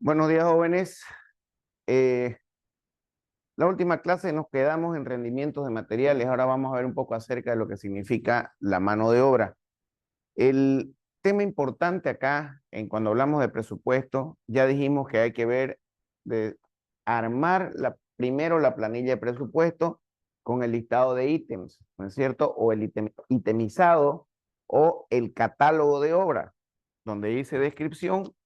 Buenos días, jóvenes. Eh, la última clase nos quedamos en rendimientos de materiales. Ahora vamos a ver un poco acerca de lo que significa la mano de obra. El tema importante acá, cuando hablamos de presupuesto, ya dijimos que hay que ver de armar primero la planilla de presupuesto con el listado de ítems, ¿no es cierto? O el itemizado o el catálogo de obra, donde dice descripción.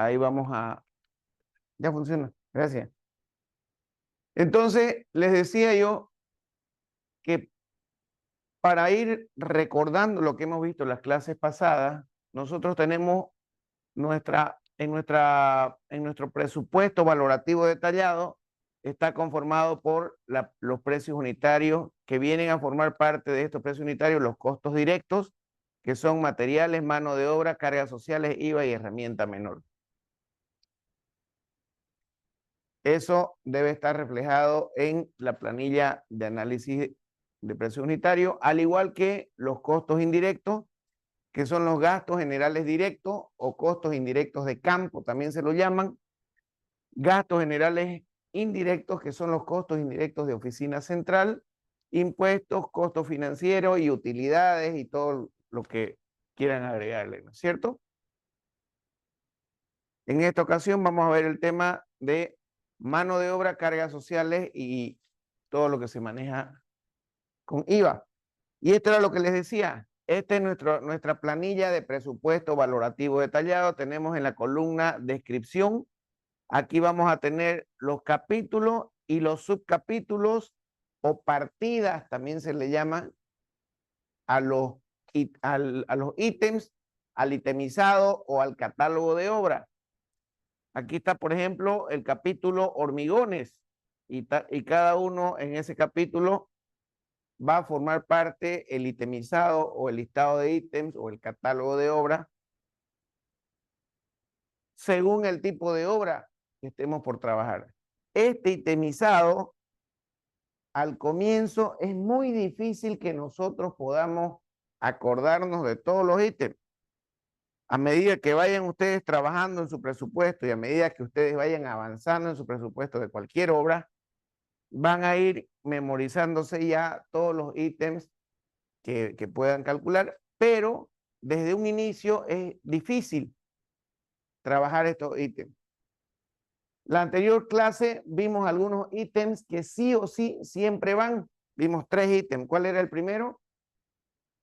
Ahí vamos a... Ya funciona. Gracias. Entonces, les decía yo que para ir recordando lo que hemos visto en las clases pasadas, nosotros tenemos en nuestro presupuesto valorativo detallado, está conformado por los precios unitarios que vienen a formar parte de estos precios unitarios, los costos directos, que son materiales, mano de obra, cargas sociales, IVA y herramienta menor. Eso debe estar reflejado en la planilla de análisis de precio unitario, al igual que los costos indirectos, que son los gastos generales directos o costos indirectos de campo, también se lo llaman. Gastos generales indirectos, que son los costos indirectos de oficina central, impuestos, costos financieros y utilidades y todo lo que quieran agregarle, ¿no es cierto? En esta ocasión vamos a ver el tema de mano de obra, cargas sociales y todo lo que se maneja con IVA. Y esto era lo que les decía. Esta es nuestra planilla de presupuesto valorativo detallado. Tenemos en la columna descripción. Aquí vamos a tener los capítulos y los subcapítulos o partidas, también se le llaman, a los ítems, al itemizado o al catálogo de obra. Aquí está, por ejemplo, el capítulo hormigones y cada uno en ese capítulo va a formar parte el itemizado o el listado de ítems o el catálogo de obra según el tipo de obra que estemos por trabajar. Este itemizado, al comienzo, es muy difícil que nosotros podamos acordarnos de todos los ítems. A medida que vayan ustedes trabajando en su presupuesto y a medida que ustedes vayan avanzando en su presupuesto de cualquier obra, van a ir memorizándose ya todos los ítems que puedan calcular, pero desde un inicio es difícil trabajar estos ítems. La anterior clase vimos algunos ítems que sí o sí siempre van. Vimos 3 ítems. ¿Cuál era el primero?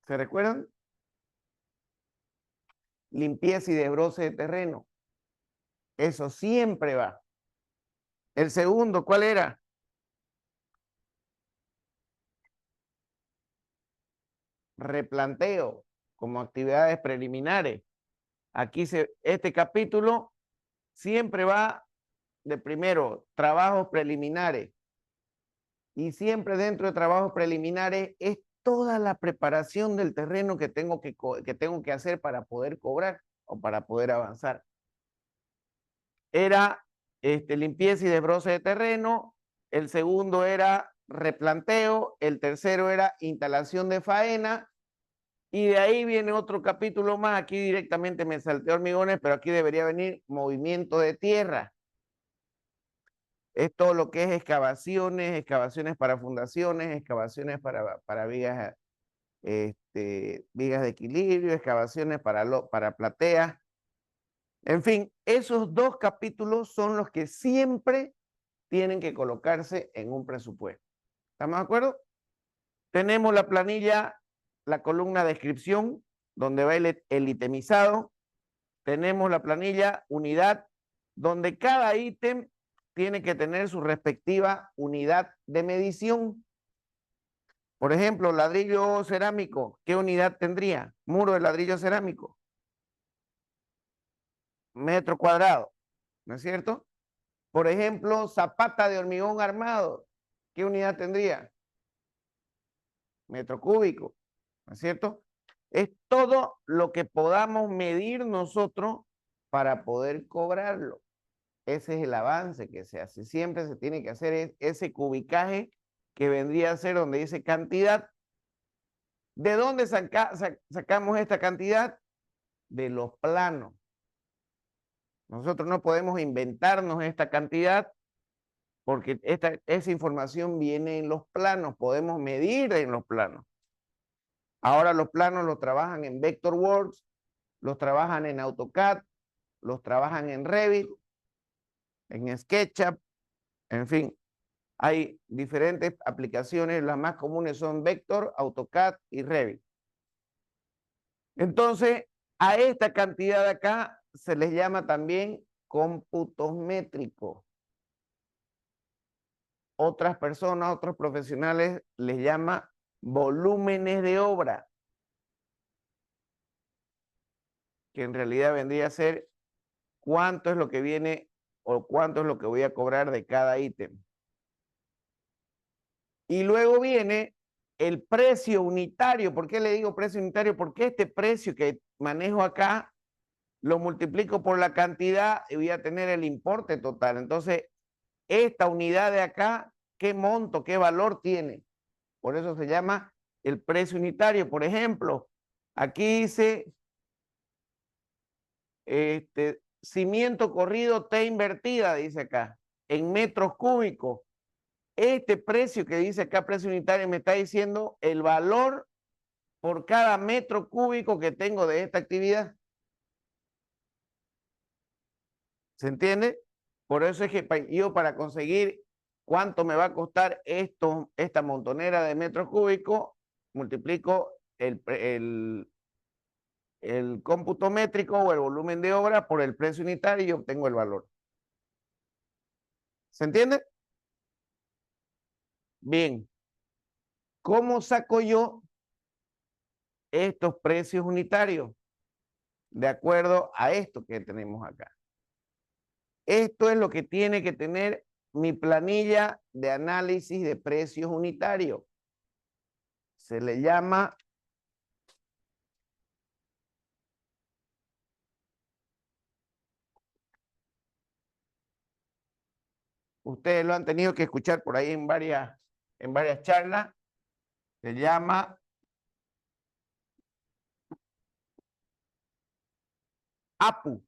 ¿Se recuerdan? Limpieza y desbroce de terreno. Eso siempre va. El segundo, ¿cuál era? Replanteo como actividades preliminares. Este capítulo siempre va de primero, trabajos preliminares. Y siempre dentro de trabajos preliminares es toda la preparación del terreno que tengo que hacer para poder cobrar o para poder avanzar. Era limpieza y desbroce de terreno, el segundo era replanteo, el tercero era instalación de faena, y de ahí viene otro capítulo más. Aquí directamente me salté hormigones, pero aquí debería venir movimiento de tierra. Es todo lo que es excavaciones para fundaciones, excavaciones para vigas, vigas de equilibrio, excavaciones para plateas. En fin, esos 2 capítulos son los que siempre tienen que colocarse en un presupuesto. ¿Estamos de acuerdo? Tenemos la planilla, la columna descripción, donde va el itemizado. Tenemos la planilla unidad, donde cada ítem tiene que tener su respectiva unidad de medición. Por ejemplo, ladrillo cerámico, ¿qué unidad tendría? Muro de ladrillo cerámico. Metro cuadrado, ¿no es cierto? Por ejemplo, zapata de hormigón armado, ¿qué unidad tendría? Metro cúbico, ¿no es cierto? Es todo lo que podamos medir nosotros para poder cobrarlo. Ese es el avance que se hace. Siempre se tiene que hacer ese cubicaje que vendría a ser donde dice cantidad. ¿De dónde sacamos esta cantidad? De los planos. Nosotros no podemos inventarnos esta cantidad porque esa información viene en los planos, podemos medir en los planos. Ahora los planos los trabajan en Vectorworks, los trabajan en AutoCAD, los trabajan en Revit, en SketchUp, en fin. Hay diferentes aplicaciones, las más comunes son Vector, AutoCAD y Revit. Entonces, a esta cantidad de acá se les llama también cómputos métricos. Otras personas, otros profesionales les llama volúmenes de obra, que en realidad vendría a ser cuánto es lo que viene o cuánto es lo que voy a cobrar de cada ítem. Y luego viene el precio unitario. ¿Por qué le digo precio unitario? Porque este precio que manejo acá lo multiplico por la cantidad y voy a tener el importe total. Entonces, esta unidad de acá, ¿qué monto, qué valor tiene? Por eso se llama el precio unitario. Por ejemplo, aquí dice cimiento corrido T invertida, dice acá, en metros cúbicos. Este precio que dice acá, precio unitario, me está diciendo el valor por cada metro cúbico que tengo de esta actividad. ¿Se entiende? Por eso es que yo para conseguir cuánto me va a costar esta montonera de metros cúbicos, multiplico el cómputo métrico o el volumen de obra por el precio unitario y obtengo el valor. ¿Se entiende? Bien. ¿Cómo saco yo estos precios unitarios? De acuerdo a esto que tenemos acá. Esto es lo que tiene que tener mi planilla de análisis de precios unitarios. Se le llama ustedes lo han tenido que escuchar por ahí en varias charlas, se llama APU.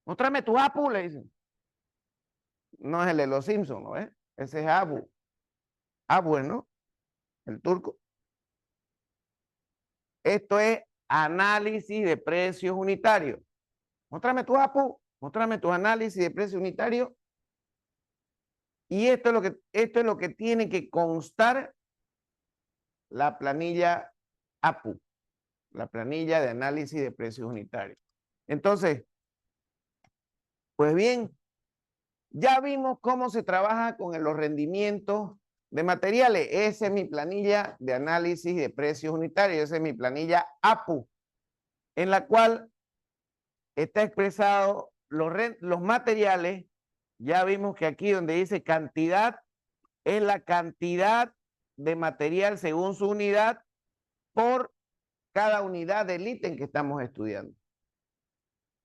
Muéstrame tu APU, le dicen. No es el de los Simpsons, ¿no es? Ese es ABU. ABU, ¿no? El turco. Esto es análisis de precios unitarios. Muéstrame tu APU, muéstrame tu análisis de precios unitarios. Y esto es lo que tiene que constar la planilla APU, la planilla de análisis de precios unitarios. Entonces, pues bien, ya vimos cómo se trabaja con los rendimientos de materiales. Esa es mi planilla de análisis de precios unitarios, esa es mi planilla APU, en la cual está expresado los materiales. Ya vimos que aquí donde dice cantidad, es la cantidad de material según su unidad por cada unidad del ítem que estamos estudiando.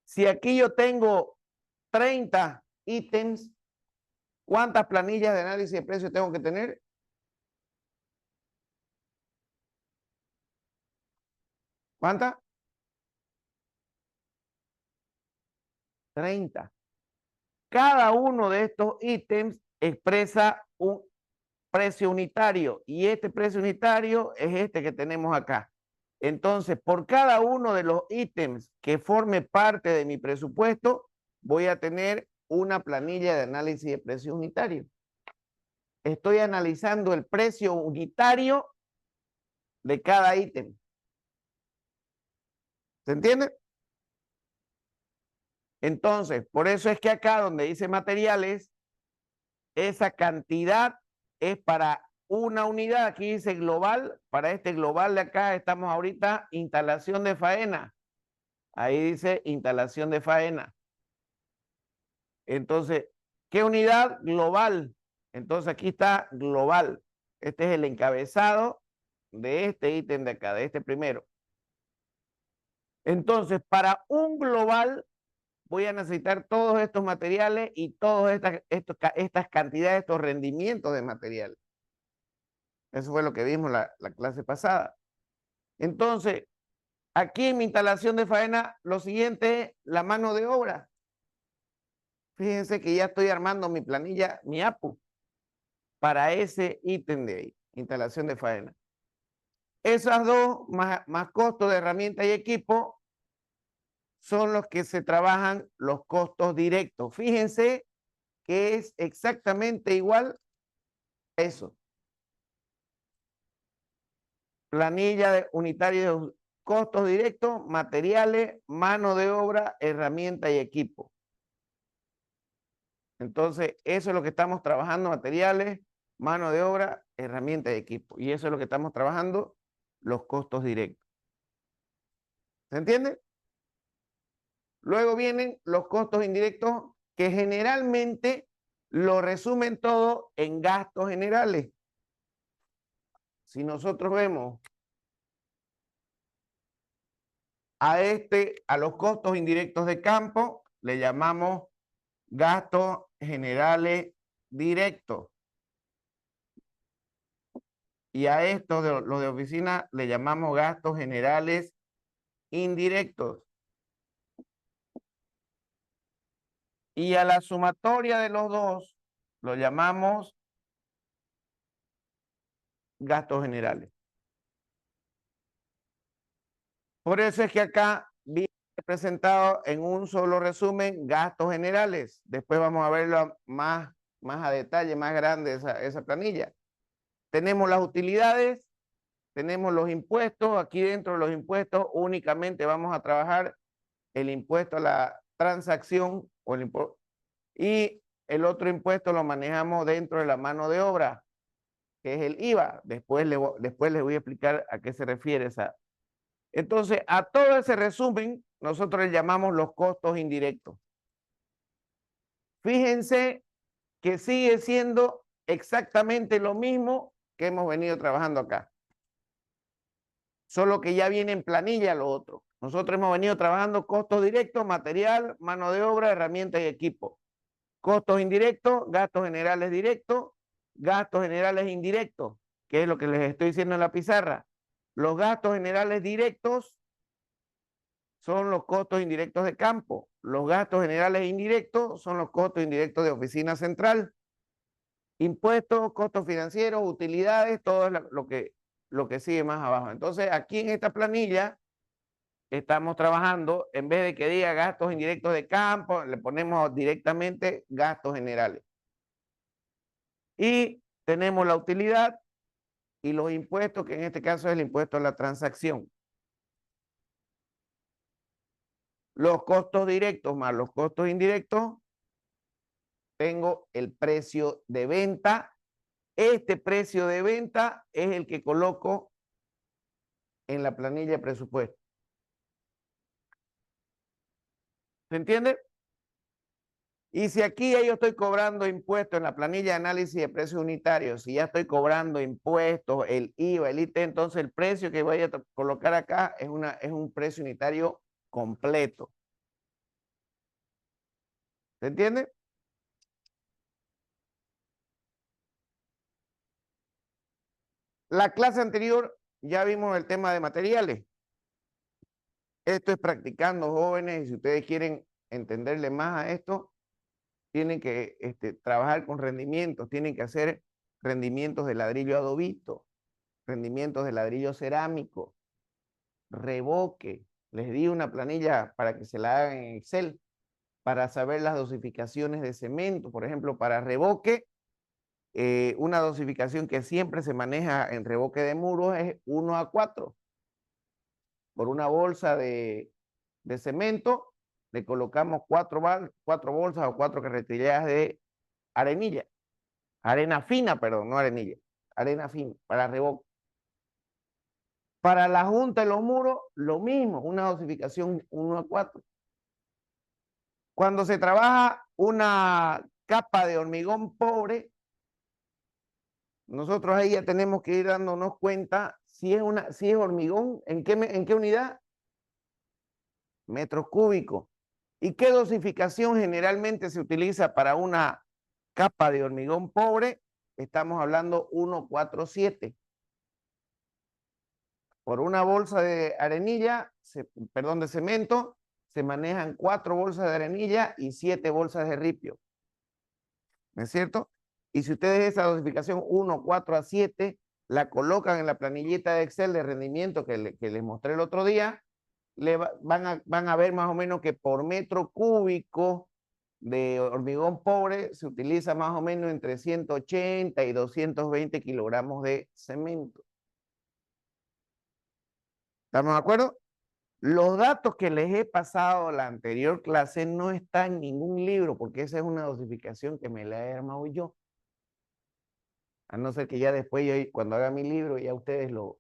Si aquí yo tengo 30 ítems, ¿cuántas planillas de análisis de precios tengo que tener? ¿Cuántas? 30. Cada uno de estos ítems expresa un precio unitario y este precio unitario es este que tenemos acá. Entonces, por cada uno de los ítems que forme parte de mi presupuesto, voy a tener una planilla de análisis de precios unitarios. Estoy analizando el precio unitario de cada ítem. ¿Se entiende? Entonces, por eso es que acá donde dice materiales, esa cantidad es para una unidad. Aquí dice global. Para este global de acá estamos ahorita instalación de faena. Ahí dice instalación de faena. Entonces, ¿qué unidad? Global. Entonces aquí está global. Este es el encabezado de este ítem de acá, de este primero. Entonces, para un global voy a necesitar todos estos materiales y todas estas cantidades, estos rendimientos de material. Eso fue lo que vimos la clase pasada. Entonces, aquí en mi instalación de faena, lo siguiente es la mano de obra. Fíjense que ya estoy armando mi planilla, mi APU, para ese ítem de ahí, instalación de faena. Esas dos, más costos de herramienta y equipo, son los que se trabajan los costos directos. Fíjense que es exactamente igual a eso. Planilla unitaria de costos directos, materiales, mano de obra, herramienta y equipo. Entonces, eso es lo que estamos trabajando, materiales, mano de obra, herramienta y equipo. Y eso es lo que estamos trabajando, los costos directos. ¿Se entiende? Luego vienen los costos indirectos que generalmente lo resumen todo en gastos generales. Si nosotros vemos a los costos indirectos de campo, le llamamos gastos generales directos. Y a esto, los de oficina, le llamamos gastos generales indirectos. Y a la sumatoria de los dos, lo llamamos gastos generales. Por eso es que acá viene presentado en un solo resumen gastos generales. Después vamos a verlo más a detalle, más grande esa planilla. Tenemos las utilidades, tenemos los impuestos. Aquí dentro de los impuestos únicamente vamos a trabajar el impuesto a la transacción y el otro impuesto lo manejamos dentro de la mano de obra, que es el IVA. Después les voy a explicar a qué se refiere esa. Entonces, a todo ese resumen, nosotros le llamamos los costos indirectos. Fíjense que sigue siendo exactamente lo mismo que hemos venido trabajando acá. Solo que ya viene en planilla lo otro. Nosotros hemos venido trabajando costos directos, material, mano de obra, herramientas y equipo. Costos indirectos, gastos generales directos, gastos generales indirectos, que es lo que les estoy diciendo en la pizarra. Los gastos generales directos son los costos indirectos de campo. Los gastos generales indirectos son los costos indirectos de oficina central. Impuestos, costos financieros, utilidades, todo es lo que sigue más abajo. Entonces, aquí en esta planilla estamos trabajando, en vez de que diga gastos indirectos de campo, le ponemos directamente gastos generales. Y tenemos la utilidad y los impuestos, que en este caso es el impuesto a la transacción. Los costos directos más los costos indirectos, tengo el precio de venta. Este precio de venta es el que coloco en la planilla de presupuesto. ¿Se entiende? Y si aquí ya yo estoy cobrando impuestos en la planilla de análisis de precios unitarios, si ya estoy cobrando impuestos, el IVA, el IT, entonces el precio que voy a colocar acá es un precio unitario completo. ¿Se entiende? La clase anterior ya vimos el tema de materiales. Esto es practicando, jóvenes, y si ustedes quieren entenderle más a esto, tienen que trabajar con rendimientos, tienen que hacer rendimientos de ladrillo adobito, rendimientos de ladrillo cerámico, revoque. Les di una planilla para que se la hagan en Excel, para saber las dosificaciones de cemento. Por ejemplo, para revoque, una dosificación que siempre se maneja en revoque de muros es 1:4. Por una bolsa de cemento, le colocamos 4 bolsas o 4 carretillas de arenilla. Arena fina, perdón, no arenilla. Arena fina, para revoque. Para la junta de los muros, lo mismo, una dosificación 1:4. Cuando se trabaja una capa de hormigón pobre, nosotros ahí ya tenemos que ir dándonos cuenta si es hormigón, ¿en qué unidad? Metros cúbicos. ¿Y qué dosificación generalmente se utiliza para una capa de hormigón pobre? Estamos hablando 1:4,7. Por una bolsa de arenilla, de cemento, se manejan 4 bolsas de arenilla y 7 bolsas de ripio. ¿No es cierto? Y si ustedes esa dosificación 1, 4 a 7 la colocan en la planillita de Excel de rendimiento que les mostré el otro día, van a ver más o menos que por metro cúbico de hormigón pobre se utiliza más o menos entre 180 y 220 kilogramos de cemento. ¿Estamos de acuerdo? Los datos que les he pasado la anterior clase no están en ningún libro, porque esa es una dosificación que me la he armado yo. A no ser que ya después, cuando haga mi libro, ya ustedes lo...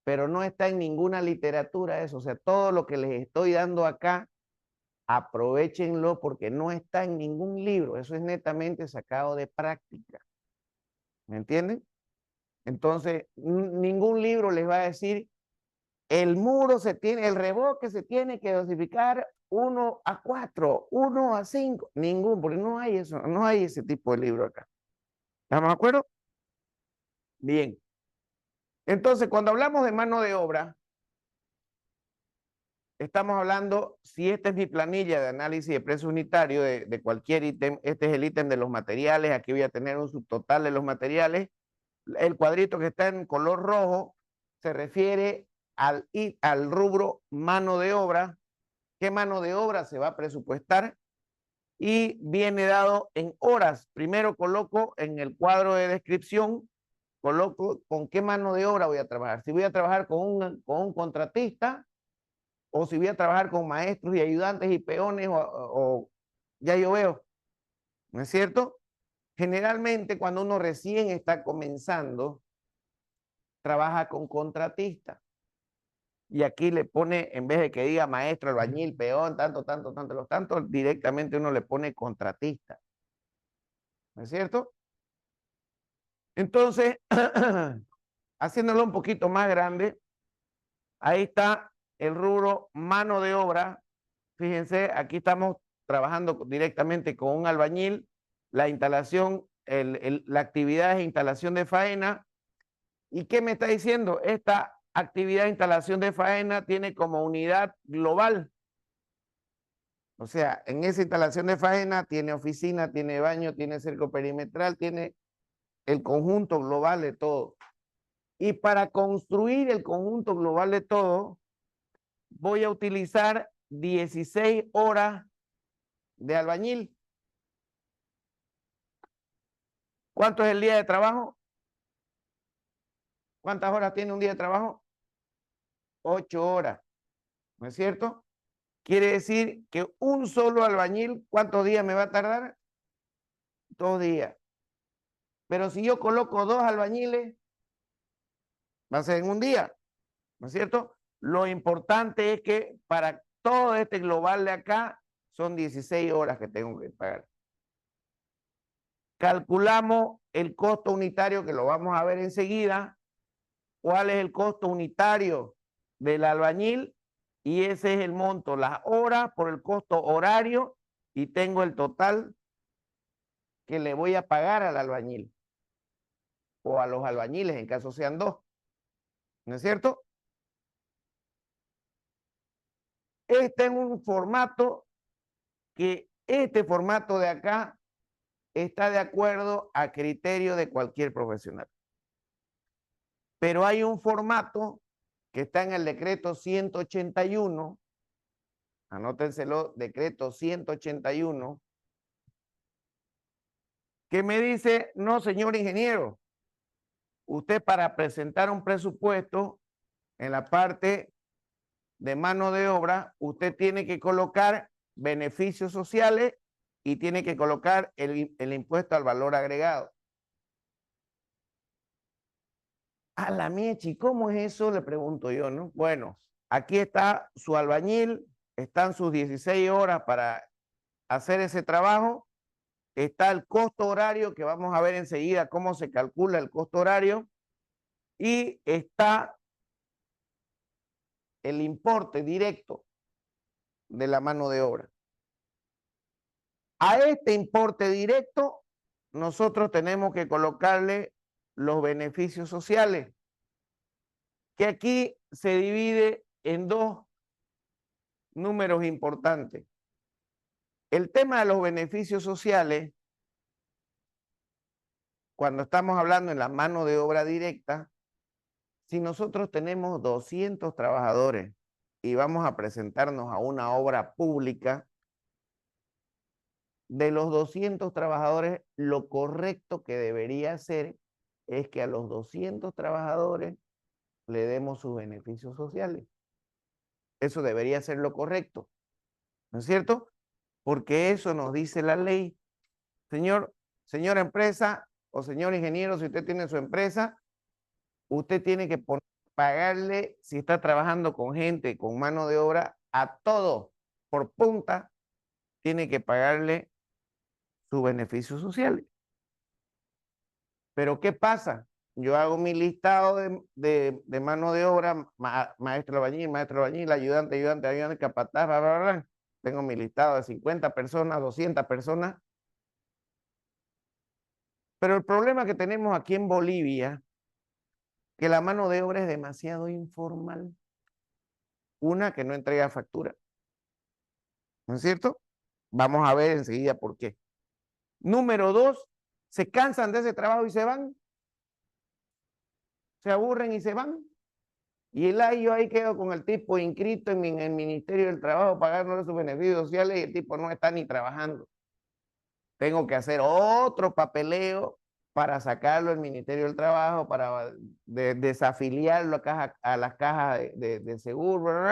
Pero no está en ninguna literatura eso. O sea, todo lo que les estoy dando acá, aprovéchenlo porque no está en ningún libro. Eso es netamente sacado de práctica. ¿Me entienden? Entonces, ningún libro les va a decir el muro el revoque se tiene que dosificar 1 a 4, 1 a 5, ningún, porque no hay eso, no hay ese tipo de libro acá. ¿Estamos de acuerdo? Bien. Entonces, cuando hablamos de mano de obra, estamos hablando, si esta es mi planilla de análisis de precio unitario de cualquier ítem, este es el ítem de los materiales, aquí voy a tener un subtotal de los materiales, el cuadrito que está en color rojo se refiere al rubro mano de obra, qué mano de obra se va a presupuestar y viene dado en horas. Primero coloco en el cuadro de descripción, coloco con qué mano de obra voy a trabajar. Si voy a trabajar con un contratista o si voy a trabajar con maestros y ayudantes y peones o ya yo veo, ¿no es cierto? Generalmente cuando uno recién está comenzando, trabaja con contratista. Y aquí le pone, en vez de que diga maestro, albañil, peón, los tantos, directamente uno le pone contratista. ¿No es cierto? Entonces, haciéndolo un poquito más grande, ahí está el rubro mano de obra. Fíjense, aquí estamos trabajando directamente con un albañil, la instalación, la actividad es instalación de faena. ¿Y qué me está diciendo? Esta actividad de instalación de faena tiene como unidad global. O sea, en esa instalación de faena tiene oficina, tiene baño, tiene cerco perimetral, tiene el conjunto global de todo. Y para construir el conjunto global de todo, voy a utilizar 16 horas de albañil. ¿Cuánto es el día de trabajo? ¿Cuántas horas tiene un día de trabajo? 8 horas. ¿No es cierto? Quiere decir que un solo albañil, ¿cuántos días me va a tardar? 2 días. Pero si yo coloco 2 albañiles, va a ser en un día. ¿No es cierto? Lo importante es que para todo este global de acá son 16 horas que tengo que pagar. Calculamos el costo unitario, que lo vamos a ver enseguida. ¿Cuál es el costo unitario del albañil? Y ese es el monto, las horas por el costo horario, y tengo el total que le voy a pagar al albañil o a los albañiles en caso sean 2. ¿No es cierto? Este es un formato que este formato de acá está de acuerdo a criterio de cualquier profesional. Pero hay un formato que está en el decreto 181, anótenselo, decreto 181, que me dice, no, señor ingeniero, usted para presentar un presupuesto en la parte de mano de obra, usted tiene que colocar beneficios sociales y tiene que colocar el impuesto al valor agregado. A la miechi, ¿cómo es eso? Le pregunto yo, ¿no? Bueno, aquí está su albañil, están sus 16 horas para hacer ese trabajo, está el costo horario, que vamos a ver enseguida cómo se calcula el costo horario, y está el importe directo de la mano de obra. A este importe directo, nosotros tenemos que colocarle los beneficios sociales, que aquí se divide en dos números importantes. El tema de los beneficios sociales, cuando estamos hablando en la mano de obra directa, si nosotros tenemos 200 trabajadores y vamos a presentarnos a una obra pública, de los 200 trabajadores, lo correcto que debería ser es que a los 200 trabajadores le demos sus beneficios sociales. Eso debería ser lo correcto, ¿no es cierto? Porque eso nos dice la ley. Señora empresa o señor ingeniero, si usted tiene su empresa, usted tiene que pagarle, si está trabajando con gente, con mano de obra, a todos por punta, tiene que pagarle sus beneficios sociales. Pero ¿qué pasa? Yo hago mi listado de mano de obra, maestro albañil, ayudante, capataz, bla, bla, bla. Tengo mi listado de 50 personas, 200 personas. Pero el problema que tenemos aquí en Bolivia, que la mano de obra es demasiado informal. Una, que no entrega factura. ¿No es cierto? Vamos a ver enseguida por qué. Número dos, se cansan de ese trabajo y se van. Se aburren y se van. Y yo ahí quedo con el tipo inscrito en el Ministerio del Trabajo pagándole sus beneficios sociales y el tipo no está ni trabajando. Tengo que hacer otro papeleo para sacarlo del Ministerio del Trabajo, para desafiliarlo a las cajas de seguro.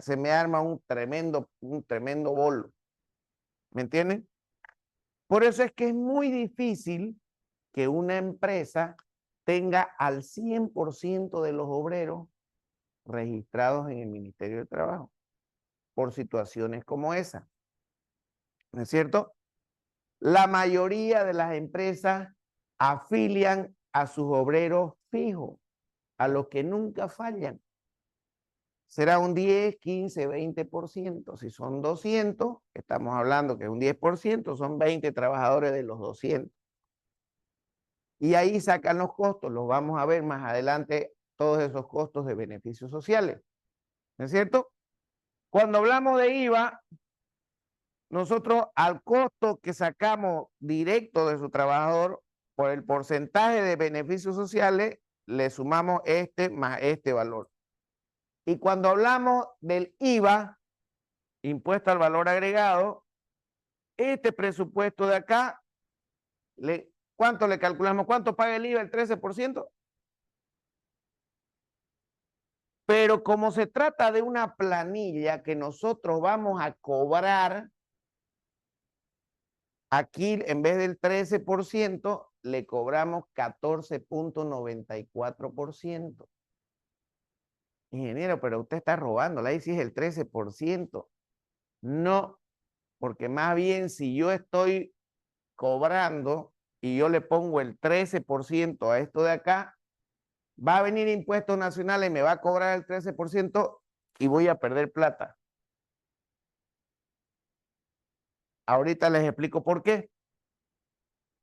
Se me arma un tremendo bolo. ¿Me entienden? Por eso es que es muy difícil que una empresa tenga al 100% de los obreros registrados en el Ministerio del Trabajo por situaciones como esa. ¿No es cierto? La mayoría de las empresas afilian a sus obreros fijos, a los que nunca fallan. Será un 10, 15, 20%. Si son 200, estamos hablando que un 10%, son 20 trabajadores de los 200. Y ahí sacan los costos, los vamos a ver más adelante, todos esos costos de beneficios sociales. ¿No es cierto? Cuando hablamos de IVA, nosotros al costo que sacamos directo de su trabajador por el porcentaje de beneficios sociales, le sumamos este más este valor. Y cuando hablamos del IVA, impuesto al valor agregado, este presupuesto de acá, ¿cuánto le calculamos? ¿Cuánto paga el IVA? ¿El 13%? Pero como se trata de una planilla que nosotros vamos a cobrar, aquí en vez del 13%, le cobramos 14.94%. Ingeniero, pero usted está robando, ahí sí es el 13%. No, porque más bien si yo estoy cobrando y yo le pongo el 13% a esto de acá, va a venir impuestos nacionales y me va a cobrar el 13% y voy a perder plata. Ahorita les explico por qué.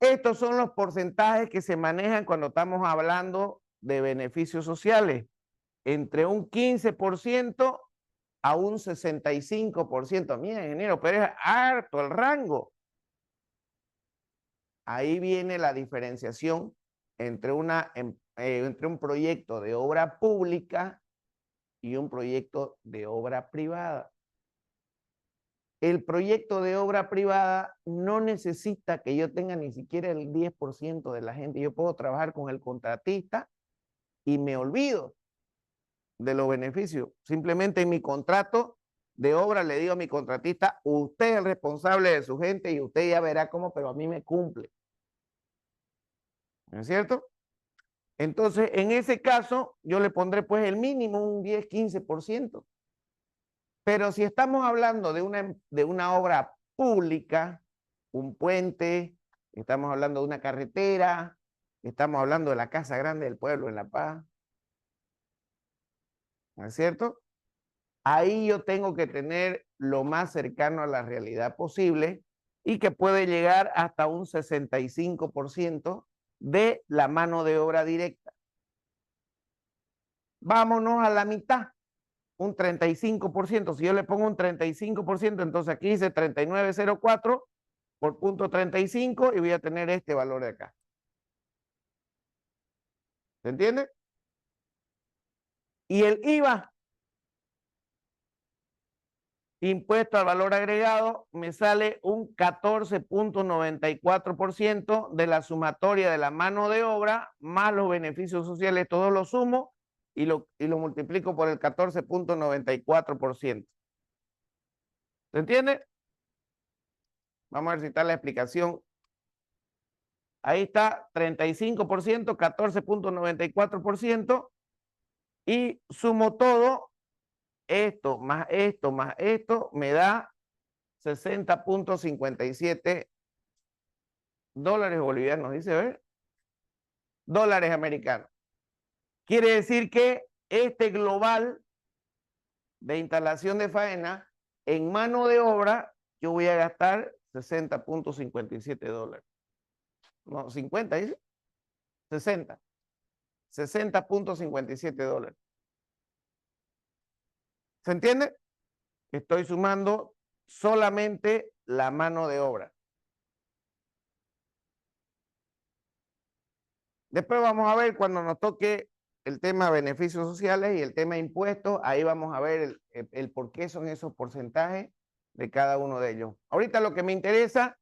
Estos son los porcentajes que se manejan cuando estamos hablando de beneficios sociales. Entre un 15% a un 65%. Mira, ingeniero, pero es harto el rango. Ahí viene la diferenciación entre un proyecto de obra pública y un proyecto de obra privada. El proyecto de obra privada no necesita que yo tenga ni siquiera el 10% de la gente. Yo puedo trabajar con el contratista y me olvido de los beneficios. Simplemente en mi contrato de obra le digo a mi contratista, usted es el responsable de su gente y usted ya verá cómo, pero a mí me cumple. ¿No es cierto? Entonces, en ese caso, yo le pondré pues el mínimo, un 10, 15%. Pero si estamos hablando de una obra pública, un puente, estamos hablando de una carretera, estamos hablando de la Casa Grande del Pueblo en La Paz, ¿no es cierto? Ahí yo tengo que tener lo más cercano a la realidad posible y que puede llegar hasta un 65% de la mano de obra directa. Vámonos a la mitad. un 35%. Si yo le pongo un 35%, entonces aquí dice 39.04 por punto 35 y voy a tener este valor de acá. ¿Se entiende? Y el IVA, impuesto al valor agregado, me sale un 14.94% de la sumatoria de la mano de obra más los beneficios sociales, todos los sumo y lo multiplico por el 14.94%. ¿Se entiende? Vamos a ver si está la explicación. Ahí está 35%, 14.94% y sumo todo, esto más esto más esto, me da 60.57 dólares bolivianos, dice, ¿ver? Dólares americanos. Quiere decir que este global de instalación de faena en mano de obra, yo voy a gastar 60.57 dólares. No, 50, dice. 60. 60.57 dólares. ¿Se entiende? Estoy sumando solamente la mano de obra. Después vamos a ver cuando nos toque el tema beneficios sociales y el tema impuestos, ahí vamos a ver el por qué son esos porcentajes de cada uno de ellos. Ahorita lo que me interesa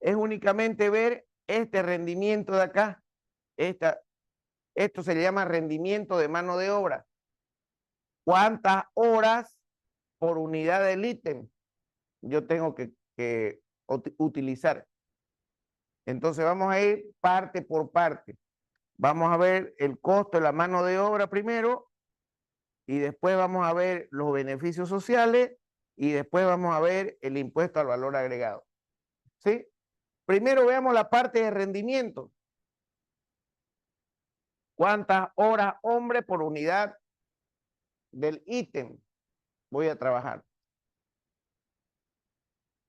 es únicamente ver este rendimiento de acá. Esto se le llama rendimiento de mano de obra. ¿Cuántas horas por unidad del ítem yo tengo que utilizar? Entonces vamos a ir parte por parte. Vamos a ver el costo de la mano de obra primero y después vamos a ver los beneficios sociales y después vamos a ver el impuesto al valor agregado. ¿Sí? Primero veamos la parte de rendimiento. ¿Cuántas horas hombre por unidad del ítem voy a trabajar?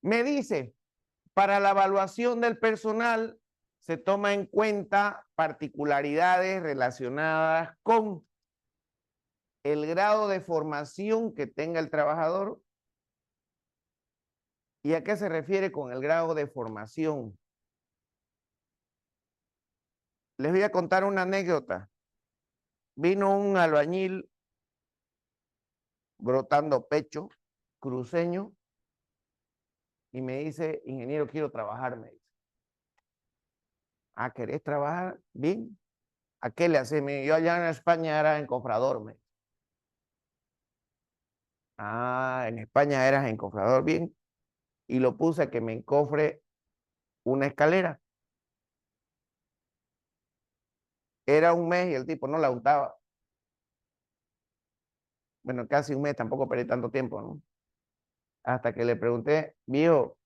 Me dice, para la evaluación del personal se toma en cuenta particularidades relacionadas con el grado de formación que tenga el trabajador. ¿Y a qué se refiere con el grado de formación? Les voy a contar una anécdota. Vino un albañil brotando pecho, cruceño, y me dice, ingeniero, quiero trabajar, me dice. Ah, ¿querés trabajar? Bien. ¿A qué le hace? Yo allá en España era encofrador, me dice. Ah, en España eras encofrador, bien. Y lo puse a que me encofre una escalera. Era un mes y el tipo no la untaba. Bueno, casi un mes, tampoco perdí tanto tiempo, ¿no? Hasta que le pregunté, viejo,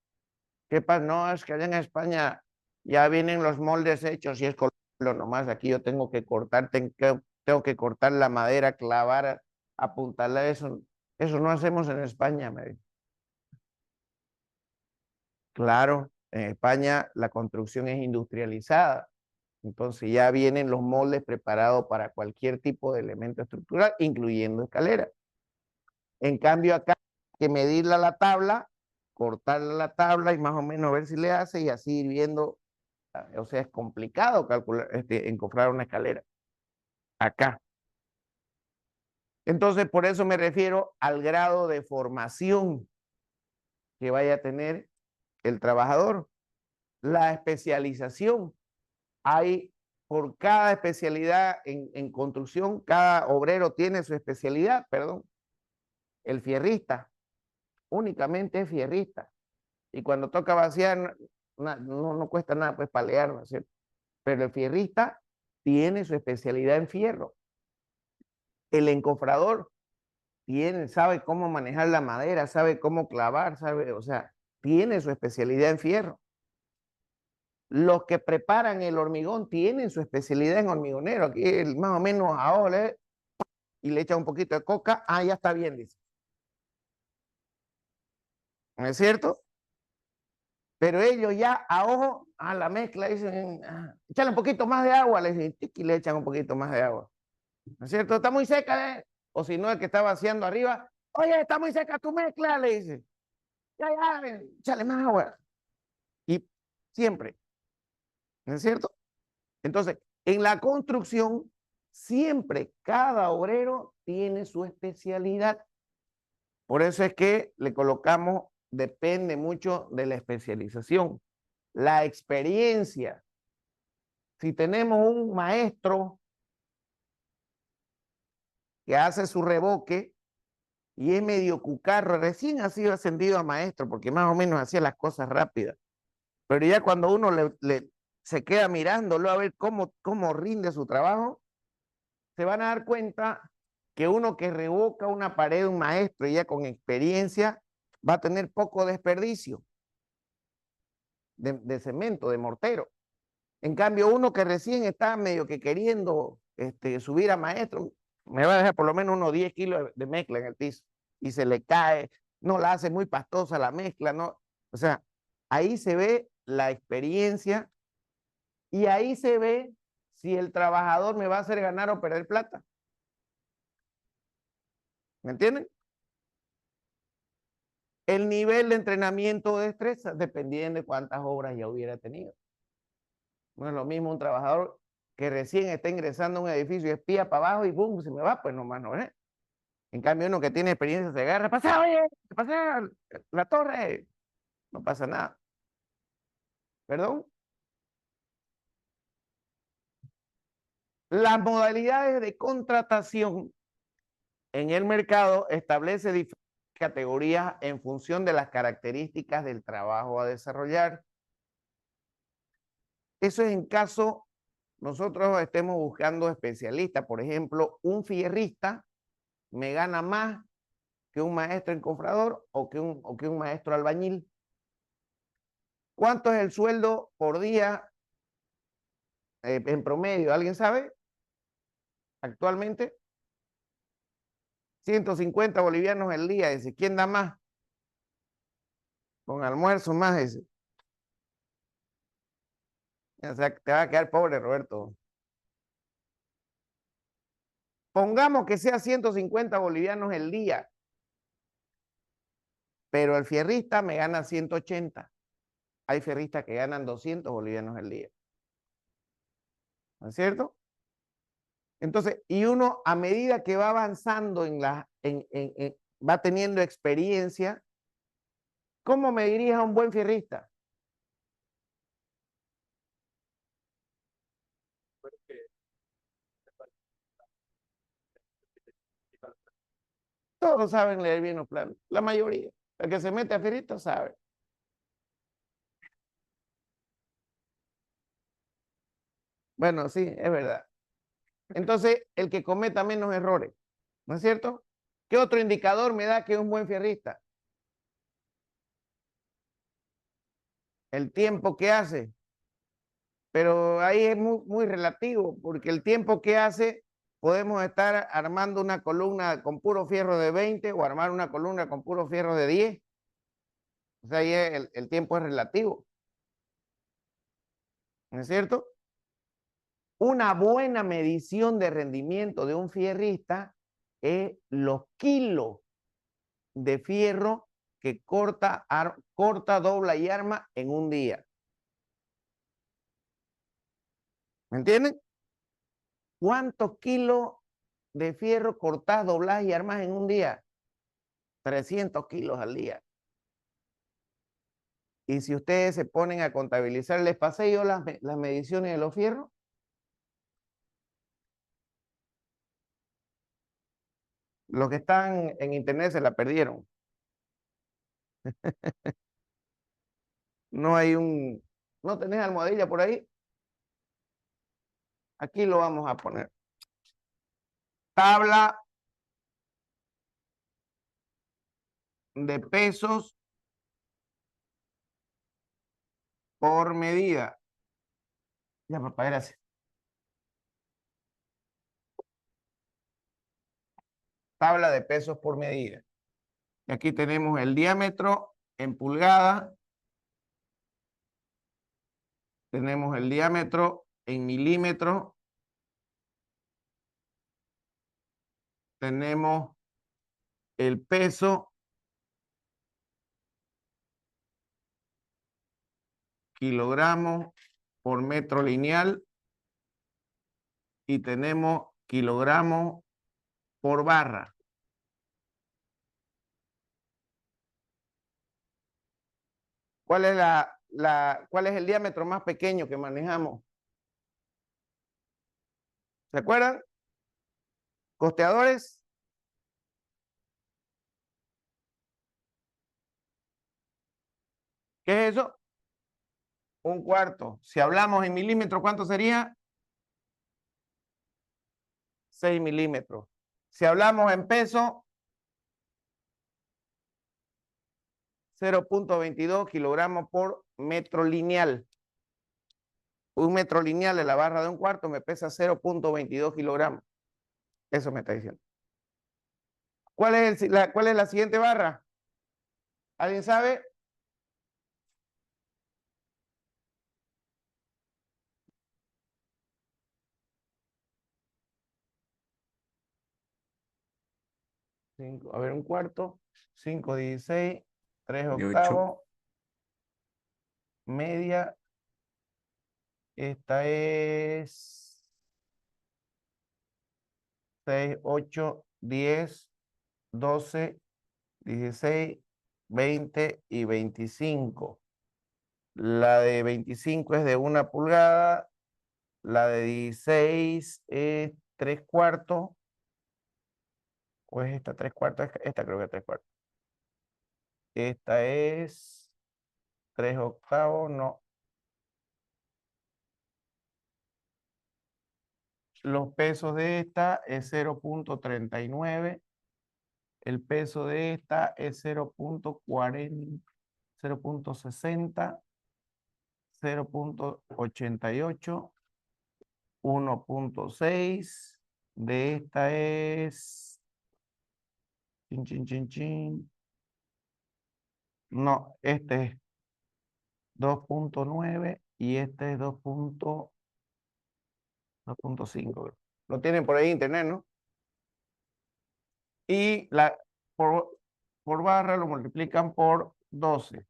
¿qué pasa? No, es que allá en España ya vienen los moldes hechos y es con lo nomás. Aquí yo tengo que cortar, tengo que cortar la madera, clavar, apuntarla. Eso no hacemos en España, me dijo. Claro, en España la construcción es industrializada. Entonces ya vienen los moldes preparados para cualquier tipo de elemento estructural, incluyendo escaleras. En cambio acá hay que medirla la tabla, cortarla la tabla y más o menos ver si le hace y así ir viendo. O sea, es complicado calcular, encofrar una escalera. Acá. Entonces, por eso me refiero al grado de formación que vaya a tener el trabajador. La especialización. Hay por cada especialidad en construcción, cada obrero tiene su especialidad, perdón. El fierrista, únicamente es fierrista. Y cuando toca vaciar, no cuesta nada pues palear, ¿no es cierto? Pero el fierrista tiene su especialidad en fierro. El encofrador sabe cómo manejar la madera, sabe cómo clavar, o sea, tiene su especialidad en fierro. Los que preparan el hormigón tienen su especialidad en hormigonero. Aquí más o menos ahora y le echa un poquito de coca, ya está bien, dice. ¿No es cierto? Pero ellos ya a ojo, a la mezcla, dicen, échale un poquito más de agua, le dicen, y le echan un poquito más de agua. ¿No es cierto? Está muy seca, O si no, el que está vaciando arriba, oye, está muy seca tu mezcla, le dice. Ya, ya, échale más agua. Y siempre, ¿no es cierto? Entonces, en la construcción, siempre cada obrero tiene su especialidad. Por eso es que le colocamos, depende mucho de la especialización. La experiencia. Si tenemos un maestro que hace su revoque y es medio cucarro, recién ha sido ascendido a maestro porque más o menos hacía las cosas rápidas. Pero ya cuando uno se queda mirándolo a ver cómo rinde su trabajo, se van a dar cuenta que uno que revoca una pared, un maestro ya con experiencia, va a tener poco desperdicio de cemento, de mortero. En cambio, uno que recién está medio que queriendo subir a maestro, me va a dejar por lo menos unos 10 kilos de mezcla en el piso y se le cae, no la hace muy pastosa la mezcla, no. O sea, ahí se ve la experiencia y ahí se ve si el trabajador me va a hacer ganar o perder plata. ¿Me entienden? El nivel de entrenamiento de destreza dependiendo de cuántas obras ya hubiera tenido. No es lo mismo un trabajador que recién está ingresando a un edificio y espía para abajo y ¡boom! Se me va, pues nomás no es. En cambio, uno que tiene experiencia se agarra, pasa, oye, pasa la torre, no pasa nada. ¿Perdón? Las modalidades de contratación en el mercado establece diferentes categorías en función de las características del trabajo a desarrollar. Eso es en caso nosotros estemos buscando especialistas. Por ejemplo, un fierrista me gana más que un maestro encofrador o que un maestro albañil. ¿Cuánto es el sueldo por día en promedio? ¿Alguien sabe? Actualmente, 150 bolivianos el día. Dice, ¿quién da más? Con almuerzo más, ese. O sea, te va a quedar pobre, Roberto. Pongamos que sea 150 bolivianos el día, pero el fierrista me gana 180. Hay fierristas que ganan 200 bolivianos el día. ¿No es cierto? Entonces, y uno a medida que va avanzando va teniendo experiencia, ¿cómo me dirías a un buen fierrista? Todos saben leer bien los planos, la mayoría. El que se mete a fierrista sabe. Bueno, sí, es verdad. Entonces, el que cometa menos errores, ¿no es cierto? ¿Qué otro indicador me da que es un buen fierrista? El tiempo que hace. Pero ahí es muy relativo, porque el tiempo que hace, podemos estar armando una columna con puro fierro de 20 o armar una columna con puro fierro de 10. O sea, ahí el tiempo es relativo, ¿no es cierto? Una buena medición de rendimiento de un fierrista es los kilos de fierro que corta, dobla y arma en un día. ¿Me entienden? ¿Cuántos kilos de fierro cortás, doblás y armas en un día? 300 kilos al día. Y si ustedes se ponen a contabilizar, les pasé yo las mediciones de los fierros. Los que están en internet se la perdieron. No hay ¿no tenés almohadilla por ahí? Aquí lo vamos a poner. Tabla de pesos por medida. Ya, papá, gracias. Tabla de pesos por medida. Y aquí tenemos el diámetro en pulgadas. Tenemos el diámetro en milímetros. tenemos el peso kilogramos por metro lineal y tenemos kilogramos por barra. ¿Cuál es cuál es el diámetro más pequeño que manejamos? ¿Se acuerdan? Costeadores. ¿Qué es eso? Un cuarto. Si hablamos en milímetros, ¿cuánto sería? 6 milímetros. Si hablamos en peso, 0.22 kilogramos por metro lineal. Un metro lineal de la barra de un cuarto me pesa 0.22 kilogramos. Eso me está diciendo. ¿Cuál es la siguiente barra? ¿Alguien sabe? A ver, un cuarto. 5/16. 3 octavos. Media. Esta es 6, 8, 10, 12, 16, 20 y 25. La de 25 es de 1 pulgada. La de 16 es 3 cuartos. ¿O es esta 3 cuartos? Esta creo que es 3 cuartos. Esta es 3 octavos, no. Los pesos de esta es 0.39. El peso de esta es 0.40, 0.60, 0.88, 1.6. De esta es... Chin, chin, chin, chin. No, este es 2.9 y este es 2.5. Lo tienen por ahí en internet, ¿no? Y por barra lo multiplican por 12.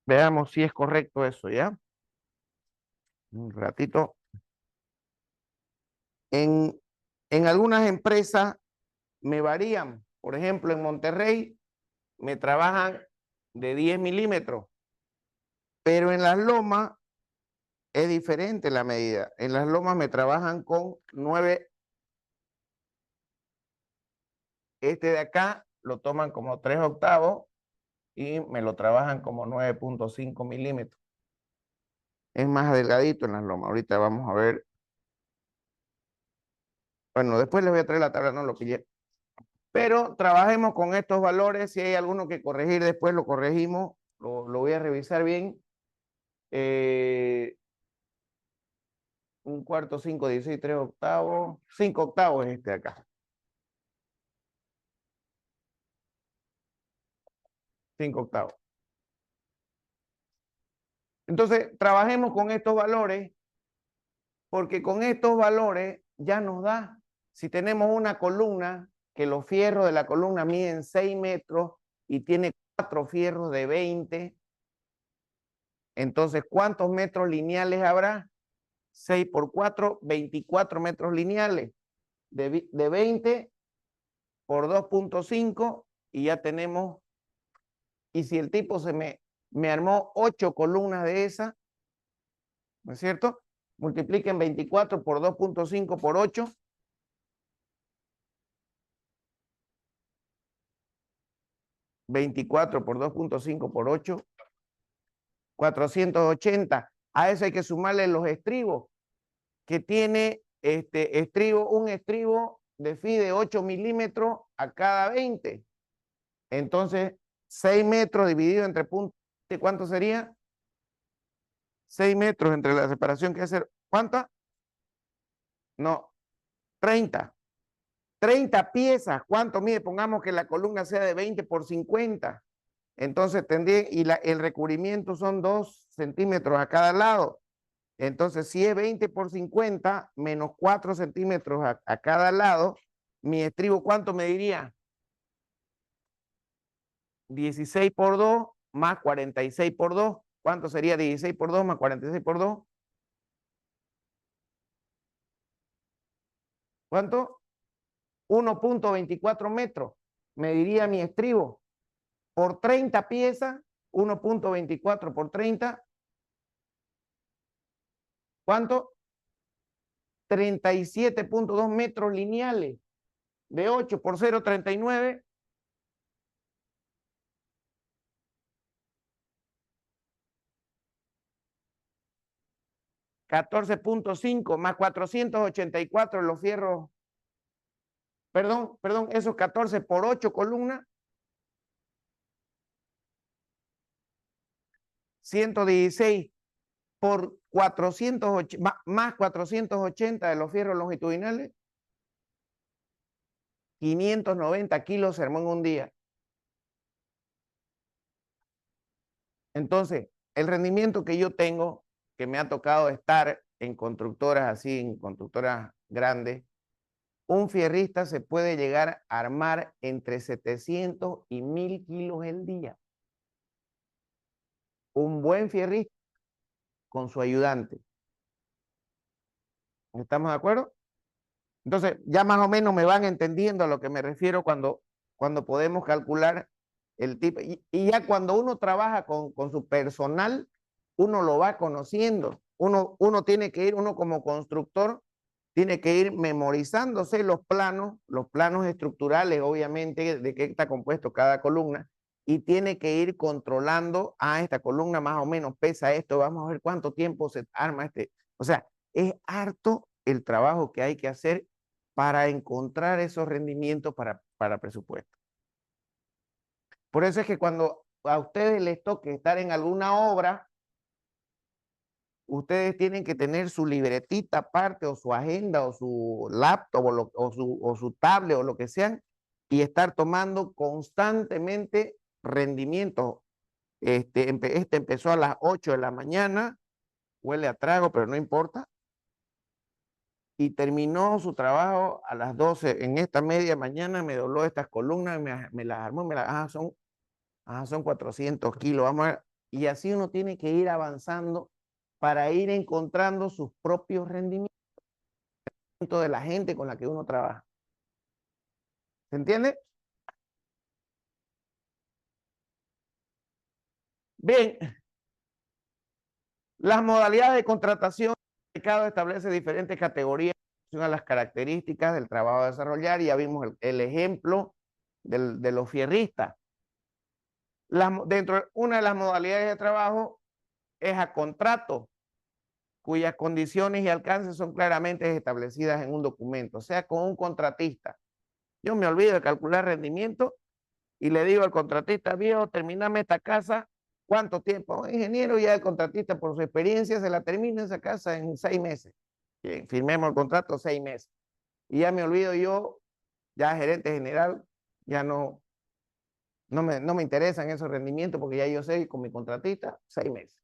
Veamos si es correcto eso, ¿ya? Un ratito. En algunas empresas me varían. Por ejemplo, en Monterrey me trabajan de 10 milímetros, pero en las lomas es diferente la medida. En las lomas me trabajan con 9. Este de acá lo toman como 3 octavos y me lo trabajan como 9.5 milímetros. Es más delgadito en las lomas. Ahorita vamos a ver. Bueno, después les voy a traer la tabla, no lo pillé. Pero trabajemos con estos valores. Si hay alguno que corregir, después lo corregimos. Lo voy a revisar bien. Un cuarto, 5, 16, 3 octavos. 5 octavos es este de acá. 5 octavos. Entonces, trabajemos con estos valores, porque con estos valores ya nos da, si tenemos una columna, que los fierros de la columna miden 6 metros y tiene 4 fierros de 20, entonces, ¿cuántos metros lineales habrá? 6 por 4, 24 metros lineales. De 20 por 2.5 y ya tenemos, y si el tipo me armó 8 columnas de esas, ¿no es cierto? Multipliquen 24 por 2.5 por 8. 24 por 2.5 por 8. 480. A eso hay que sumarle los estribos, que tiene un estribo de FI de 8 milímetros a cada 20. Entonces, 6 metros dividido entre puntos, ¿cuánto sería? 6 metros entre la separación que hace, ¿cuánta? No, 30. 30 piezas, ¿cuánto mide? Pongamos que la columna sea de 20 por 50. Entonces tendría, y el recubrimiento son 2 centímetros a cada lado. Entonces, si es 20 por 50 menos 4 centímetros a cada lado, mi estribo, ¿cuánto me diría? 16 por 2 más 46 por 2. ¿Cuánto sería 16 por 2 más 46 por 2? ¿Cuánto? 1.24 metros. Me diría mi estribo. Por 30 piezas, 1.24 por 30. ¿Cuánto? 37.2 metros lineales. De 8 por 0,39. 14.5 más 484 los fierros. Perdón, esos 14 por 8 columnas. 116 por 480, más 480 de los fierros longitudinales. 590 kilos se armó en un día. Entonces, el rendimiento que yo tengo, que me ha tocado estar en constructoras así, en constructoras grandes, un fierrista se puede llegar a armar entre 700 y 1000 kilos el día. Un buen fierrista con su ayudante. ¿Estamos de acuerdo? Entonces, ya más o menos me van entendiendo a lo que me refiero cuando podemos calcular el tipo. Y ya cuando uno trabaja con su personal, uno lo va conociendo. Uno tiene que ir, uno como constructor, tiene que ir memorizándose los planos estructurales, obviamente, de qué está compuesto cada columna, y tiene que ir controlando, esta columna más o menos pesa esto, vamos a ver cuánto tiempo se arma este. O sea, es harto el trabajo que hay que hacer para encontrar esos rendimientos para presupuesto. Por eso es que cuando a ustedes les toque estar en alguna obra, ustedes tienen que tener su libretita aparte, o su agenda, o su laptop, o su tablet, o lo que sean, y estar tomando constantemente rendimientos. Este empezó a las 8 de la mañana, huele a trago, pero no importa, y terminó su trabajo a las 12. En esta media mañana me dobló estas columnas, me las armó, son 400 kilos, vamos a ver. Y así uno tiene que ir avanzando para ir encontrando sus propios rendimientos de la gente con la que uno trabaja. ¿Se entiende? Bien, las modalidades de contratación, el mercado establece diferentes categorías en función a las características del trabajo a desarrollar. Ya vimos el ejemplo de los fierristas. Una de las modalidades de trabajo es a contrato, cuyas condiciones y alcances son claramente establecidas en un documento, o sea, con un contratista. Yo me olvido de calcular rendimiento y le digo al contratista: viejo, terminame esta casa, ¿cuánto tiempo? Ingeniero, ya el contratista por su experiencia se la termina esa casa en 6 meses. Bien, firmemos el contrato 6 meses. Y ya me olvido yo, ya gerente general, ya no me interesan esos rendimientos, porque ya yo sé con mi contratista 6 meses.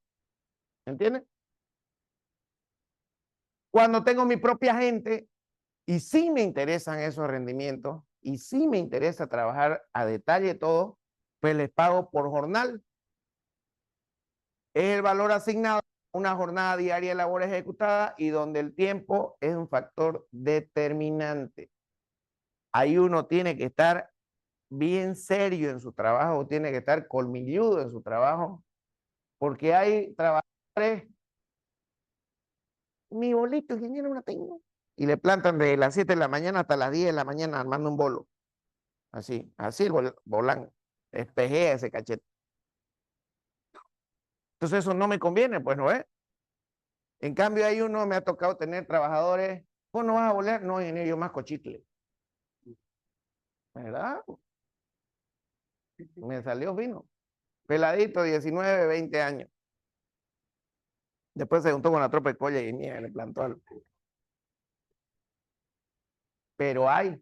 ¿Entienden? Cuando tengo mi propia gente y sí me interesan esos rendimientos y sí me interesa trabajar a detalle todo, pues les pago por jornal. Es el valor asignado a una jornada diaria de labor ejecutada y donde el tiempo es un factor determinante. Ahí uno tiene que estar bien serio en su trabajo, tiene que estar colmilludo en su trabajo, porque hay trabajadores: mi bolito, ingeniero, no tengo. Y le plantan de las 7 de la mañana hasta las 10 de la mañana armando un bolo. Así el volán. Espejea ese cachete. Entonces eso no me conviene, pues, ¿no es? En cambio, ahí uno me ha tocado tener trabajadores: ¿vos no vas a volar? No, ingeniero, yo más cochicle. ¿Verdad? Me salió fino. Peladito, 19, 20 años. Después se juntó con la tropa de colla y mira, le plantó algo. Pero hay,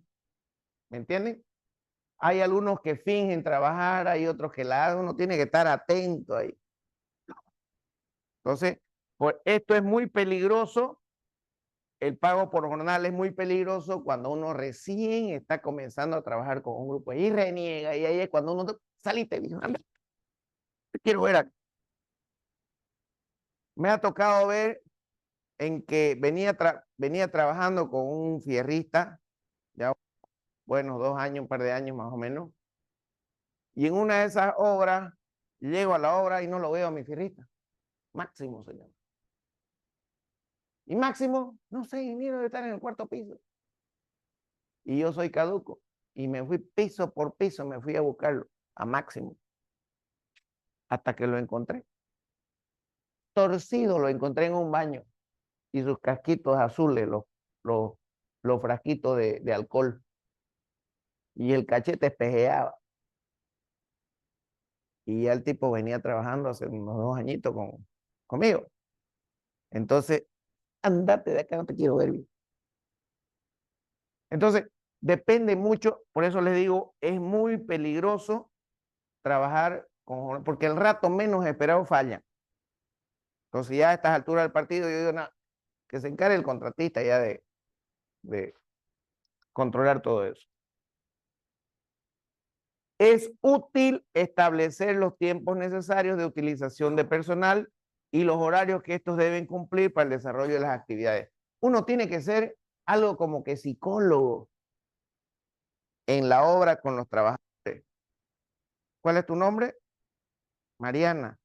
¿me entienden? Hay algunos que fingen trabajar, hay otros que la hacen, uno tiene que estar atento ahí. Entonces, pues esto es muy peligroso, el pago por jornal es muy peligroso cuando uno recién está comenzando a trabajar con un grupo y reniega, y ahí es cuando uno salite, dijo, anda, te quiero ver acá. Me ha tocado ver en que venía trabajando con un fierrista, ya buenos 2 años, un par de años más o menos, y en una de esas obras, llego a la obra y no lo veo a mi fierrista. Máximo se llama. Y Máximo, no sé, ingeniero debe estar en el cuarto piso. Y yo soy caduco. Y me fui piso por piso, me fui a buscarlo, a Máximo, hasta que lo encontré. Torcido, lo encontré en un baño. Y sus casquitos azules, los, los frasquitos de alcohol. Y el cachete espejeaba. Y ya el tipo venía trabajando hace unos 2 añitos conmigo. Entonces, andate de acá, no te quiero ver bien. Entonces, depende mucho, por eso les digo, es muy peligroso trabajar porque el rato menos esperado falla. Entonces, ya a estas alturas del partido, yo digo, nada, que se encargue el contratista ya de controlar todo eso. Es útil establecer los tiempos necesarios de utilización de personal y los horarios que estos deben cumplir para el desarrollo de las actividades. Uno tiene que ser algo como que psicólogo en la obra con los trabajadores. ¿Cuál es tu nombre? Mariana.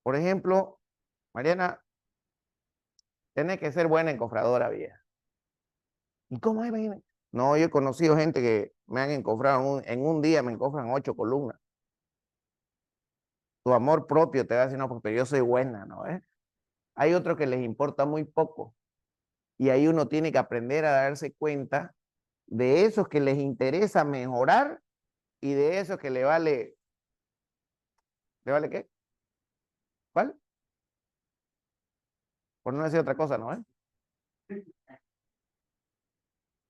Por ejemplo, Mariana, tenés que ser buena encofradora, vieja. ¿Y cómo es, Mariana? No, yo he conocido gente que me han encofrado en un día, me encofran 8 columnas. Tu amor propio te va a decir, no, porque yo soy buena, ¿no? Hay otros que les importa muy poco. Y ahí uno tiene que aprender a darse cuenta de esos que les interesa mejorar y de esos que ¿le vale qué? ¿Cuál? Por no decir otra cosa, ¿no?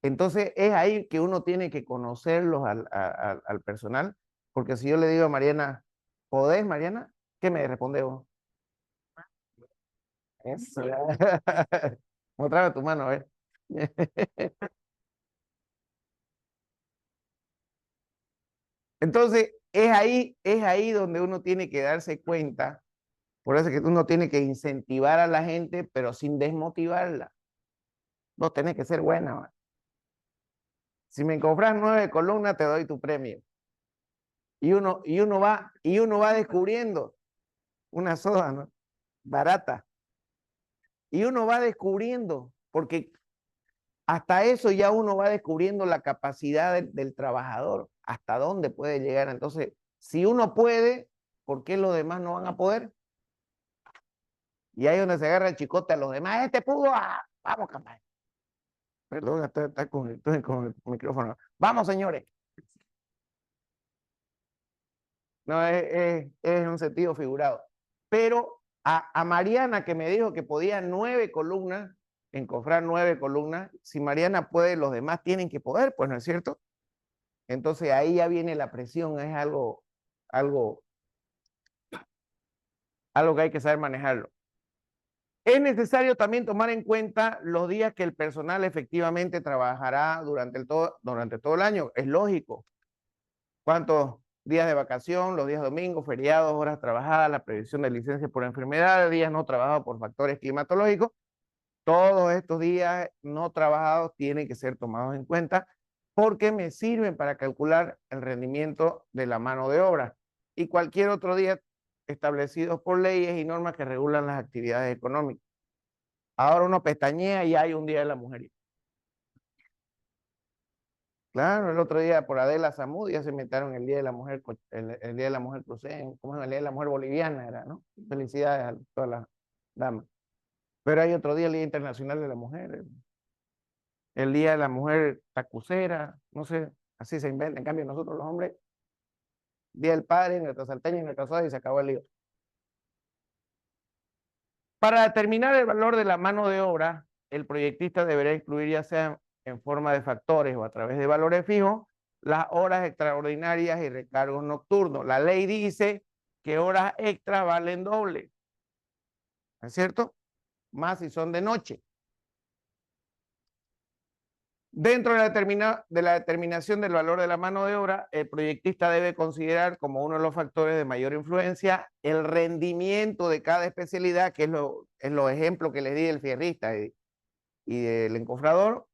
Entonces es ahí que uno tiene que conocerlos al personal, porque si yo le digo a Mariana, ¿podés, Mariana? ¿Qué me responde vos? Eso. Mostrame tu mano, a ver. Entonces, es ahí donde uno tiene que darse cuenta. Por eso es que uno tiene que incentivar a la gente, pero sin desmotivarla. Vos tenés que ser buena, ¿va? Si me compras 9 columnas, te doy tu premio. Y uno va descubriendo una soda, ¿no? Barata. Y uno va descubriendo, porque hasta eso ya uno va descubriendo la capacidad del trabajador, hasta dónde puede llegar. Entonces, si uno puede, ¿por qué los demás no van a poder? Y ahí es donde se agarra el chicote a los demás. Este pudo, vamos, campaña. Perdón, está con el micrófono. Vamos, señores. No, es un sentido figurado. Pero a Mariana, que me dijo que podía 9 columnas, encofrar 9 columnas, si Mariana puede, los demás tienen que poder, pues, ¿no es cierto? Entonces ahí ya viene la presión, es algo, algo que hay que saber manejarlo. Es necesario también tomar en cuenta los días que el personal efectivamente trabajará durante todo el año. Es lógico. ¿Cuántos días de vacación, los días domingos, feriados, horas trabajadas, la previsión de licencias por enfermedad, días no trabajados por factores climatológicos? Todos estos días no trabajados tienen que ser tomados en cuenta porque me sirven para calcular el rendimiento de la mano de obra y cualquier otro día establecidos por leyes y normas que regulan las actividades económicas. Ahora uno pestañea y hay un día de la mujer. Claro, el otro día por Adela Samud ya se inventaron el Día de la Mujer, el Día de la Mujer cruceña, ¿cómo es? El Día de la Mujer boliviana era, ¿no? Felicidades a todas las damas. Pero hay otro día, el Día Internacional de la Mujer, el Día de la Mujer tacucera, no sé, así se inventa. En cambio, nosotros los hombres, Día del Padre, nuestra salteña y nuestra soda y se acabó el lío. Para determinar el valor de la mano de obra, el proyectista deberá incluir ya sea en forma de factores o a través de valores fijos, las horas extraordinarias y recargos nocturnos. La ley dice que horas extras valen doble, ¿no es cierto? Más si son de noche. Dentro de la determinación del valor de la mano de obra, el proyectista debe considerar como uno de los factores de mayor influencia el rendimiento de cada especialidad, que es los ejemplos que les di del fierrista y del encofrador.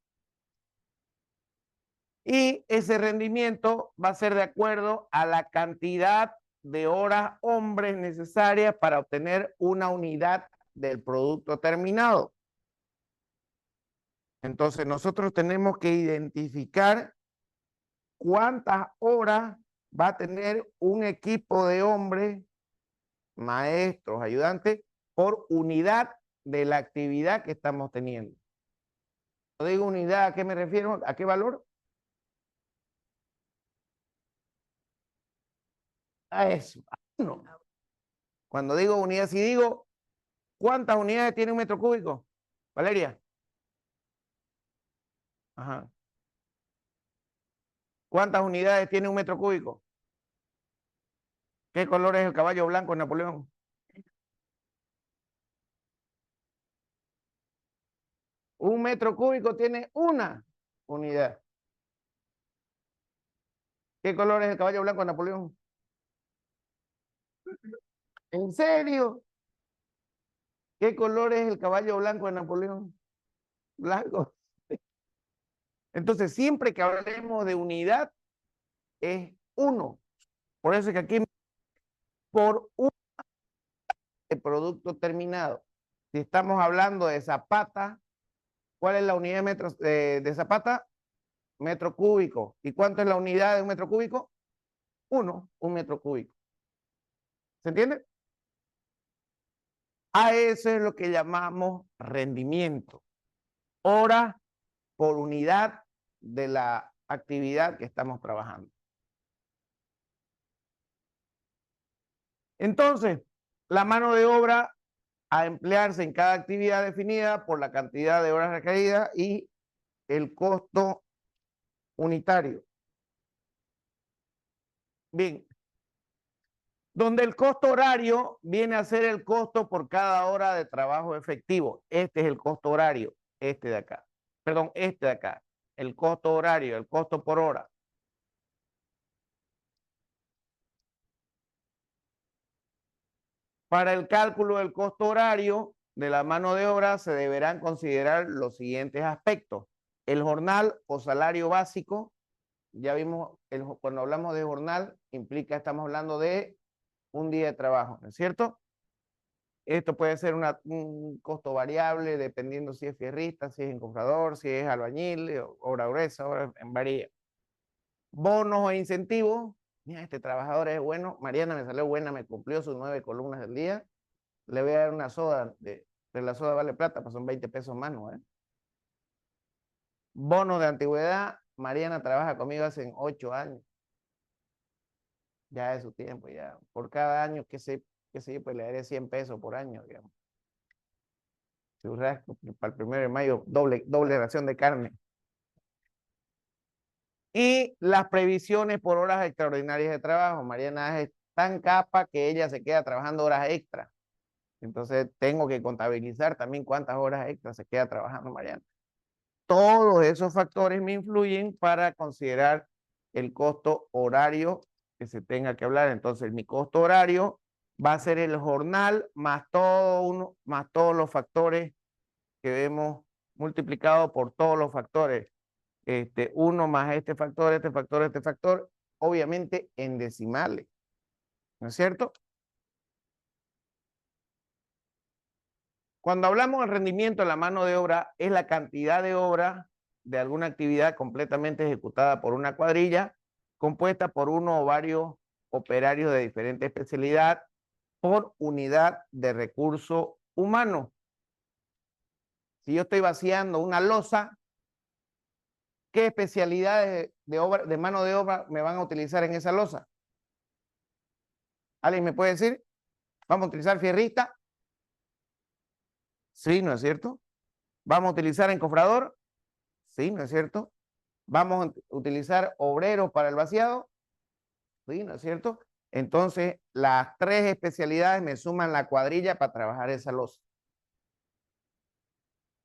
Y ese rendimiento va a ser de acuerdo a la cantidad de horas hombres necesarias para obtener una unidad del producto terminado. Entonces nosotros tenemos que identificar cuántas horas va a tener un equipo de hombres, maestros, ayudantes, por unidad de la actividad que estamos teniendo. Cuando digo unidad, ¿a qué me refiero? ¿A qué valor? A eso. No. Cuando digo unidad, si digo, ¿cuántas unidades tiene un metro cúbico? Valeria. Ajá. ¿Cuántas unidades tiene un metro cúbico? ¿Qué color es el caballo blanco de Napoleón? Un metro cúbico tiene una unidad. ¿Qué color es el caballo blanco de Napoleón? ¿En serio? ¿Qué color es el caballo blanco de Napoleón? Blanco. Entonces, siempre que hablemos de unidad, es uno. Por eso es que aquí, por un producto terminado. Si estamos hablando de zapata, ¿cuál es la unidad de metros de zapata? Metro cúbico. ¿Y cuánto es la unidad de un metro cúbico? Un metro cúbico. ¿Se entiende? A eso es lo que llamamos rendimiento. Horas por unidad de la actividad que estamos trabajando. Entonces, la mano de obra a emplearse en cada actividad definida por la cantidad de horas requeridas y el costo unitario. Bien, donde el costo horario viene a ser el costo por cada hora de trabajo efectivo. Este es el costo horario, este de acá. Perdón, este de acá. El costo horario, el costo por hora. Para el cálculo del costo horario de la mano de obra se deberán considerar los siguientes aspectos. El jornal o salario básico, ya vimos, cuando hablamos de jornal, estamos hablando de un día de trabajo, ¿no es cierto? Esto puede ser un costo variable dependiendo si es fierrista, si es encofrador, si es albañil, obra gruesa, en varía. Bonos e incentivos. Mira, este trabajador es bueno. Mariana me salió buena, me cumplió sus 9 columnas del día. Le voy a dar una soda, de la soda vale plata, pues son 20 pesos más, ¿no? Bonos de antigüedad. Mariana trabaja conmigo hace 8 años. Ya es su tiempo, ya. Por cada año que sé yo, pues le daré 100 pesos por año, digamos. Churrasco, para el 1 de mayo, doble ración de carne. Y las previsiones por horas extraordinarias de trabajo. Mariana es tan capa que ella se queda trabajando horas extras. Entonces tengo que contabilizar también cuántas horas extras se queda trabajando Mariana. Todos esos factores me influyen para considerar el costo horario que se tenga que hablar. Entonces mi costo horario va a ser el jornal más todos los factores que vemos multiplicado por todos los factores. Uno más este factor, obviamente en decimales, ¿no es cierto? Cuando hablamos del rendimiento de la mano de obra, es la cantidad de obra de alguna actividad completamente ejecutada por una cuadrilla, compuesta por uno o varios operarios de diferente especialidad por unidad de recurso humano. Si yo estoy vaciando una losa, ¿qué especialidades de mano de obra me van a utilizar en esa losa? ¿Alguien me puede decir? ¿Vamos a utilizar fierrista? Sí, ¿no es cierto? ¿Vamos a utilizar encofrador? Sí, ¿no es cierto? vamos a utilizar obreros para el vaciado, ¿sí? ¿No es cierto? Entonces, las 3 especialidades me suman la cuadrilla para trabajar esa losa.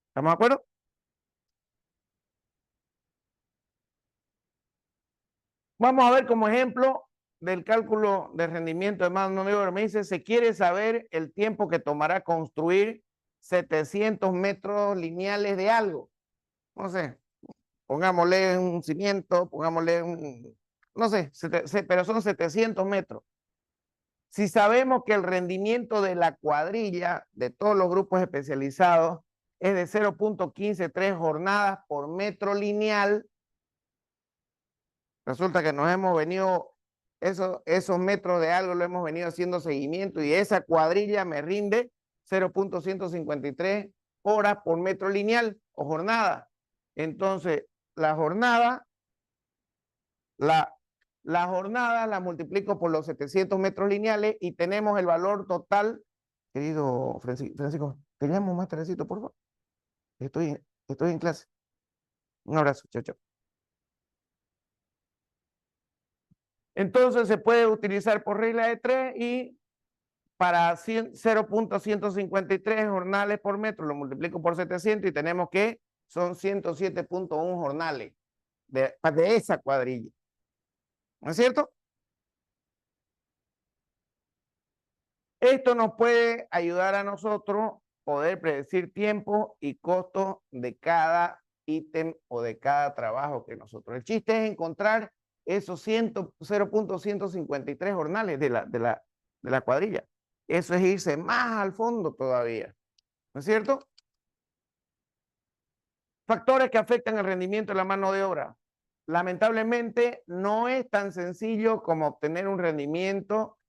¿Estamos de acuerdo? Vamos a ver como ejemplo del cálculo de rendimiento de mano de obra. Me dice, se quiere saber el tiempo que tomará construir 700 metros lineales de algo. No sé, pongámosle un cimiento, pongámosle un, no sé, pero son 700 metros. Si sabemos que el rendimiento de la cuadrilla de todos los grupos especializados es de 0.153 jornadas por metro lineal, resulta que nos hemos venido, esos metros de algo lo hemos venido haciendo seguimiento y esa cuadrilla me rinde 0.153 horas por metro lineal o jornada. Entonces, la jornada la multiplico por los 700 metros lineales y tenemos el valor total. Querido Francisco, te llamo más tardecito, por favor. Estoy en clase. Un abrazo, chao, chao. Entonces se puede utilizar por regla de 3 y para 0.153 jornales por metro lo multiplico por 700 y tenemos que son 107.1 jornales de esa cuadrilla. ¿No es cierto? Esto nos puede ayudar a nosotros poder predecir tiempo y costo de cada ítem o de cada trabajo que nosotros. El chiste es encontrar esos 0.153 jornales de la cuadrilla. Eso es irse más al fondo todavía. ¿No es cierto? Factores que afectan el rendimiento de la mano de obra. Lamentablemente no es tan sencillo como obtener un rendimiento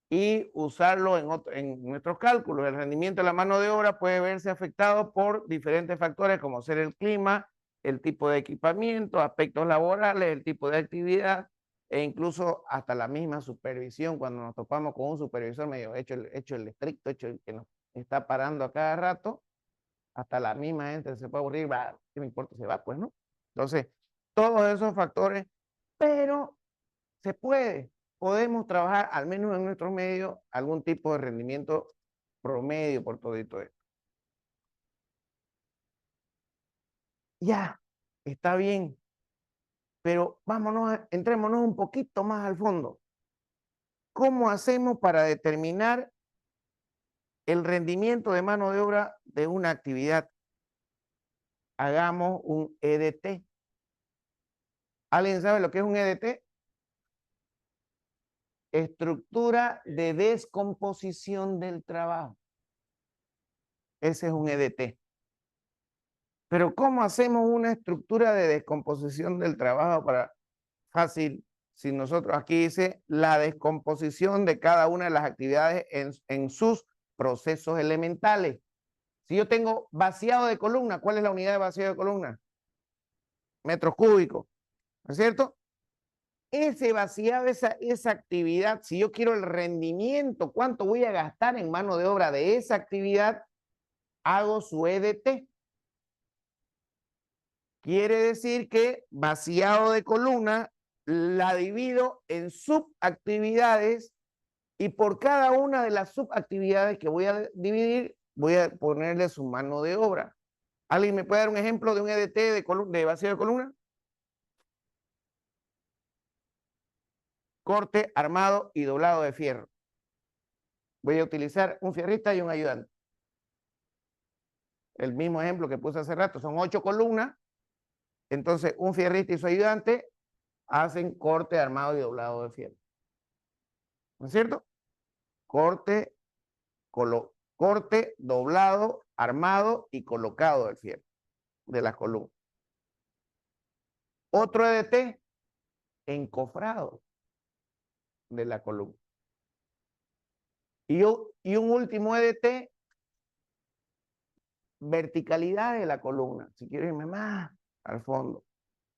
y usarlo en nuestros cálculos. El rendimiento de la mano de obra puede verse afectado por diferentes factores como ser el clima, el tipo de equipamiento, aspectos laborales, el tipo de actividad e incluso hasta la misma supervisión. Cuando nos topamos con un supervisor medio hecho el estricto, hecho el que nos está parando a cada rato, hasta la misma gente se puede aburrir, va, ¿qué me importa? Se va, pues, ¿no? Entonces, todos esos factores, pero se puede, podemos trabajar al menos en nuestros medios algún tipo de rendimiento promedio por todo esto. Ya, está bien, pero entrémonos un poquito más al fondo. ¿Cómo hacemos para determinar el rendimiento de mano de obra de una actividad? Hagamos un EDT. ¿Alguien sabe lo que es un EDT? Estructura de descomposición del trabajo. Ese es un EDT. Pero ¿cómo hacemos una estructura de descomposición del trabajo para fácil? Si nosotros aquí dice la descomposición de cada una de las actividades en sus procesos elementales. Si yo tengo vaciado de columna, ¿cuál es la unidad de vaciado de columna? Metros cúbicos, ¿no es cierto? Ese vaciado, esa actividad, si yo quiero el rendimiento, ¿cuánto voy a gastar en mano de obra de esa actividad? Hago su EDT. Quiere decir que vaciado de columna la divido en subactividades y por cada una de las subactividades que voy a dividir, voy a ponerle su mano de obra. ¿Alguien me puede dar un ejemplo de un EDT de vaciado de columna? Corte, armado y doblado de fierro. Voy a utilizar un fierrista y un ayudante. El mismo ejemplo que puse hace rato, son 8 columnas. Entonces, un fierrista y su ayudante hacen corte, armado y doblado de fierro. ¿No es cierto? Corte, doblado, armado y colocado del fierro, de las columnas. Otro EDT, encofrado de la columna. Y un último EDT, verticalidad de la columna. Si quiero irme más al fondo,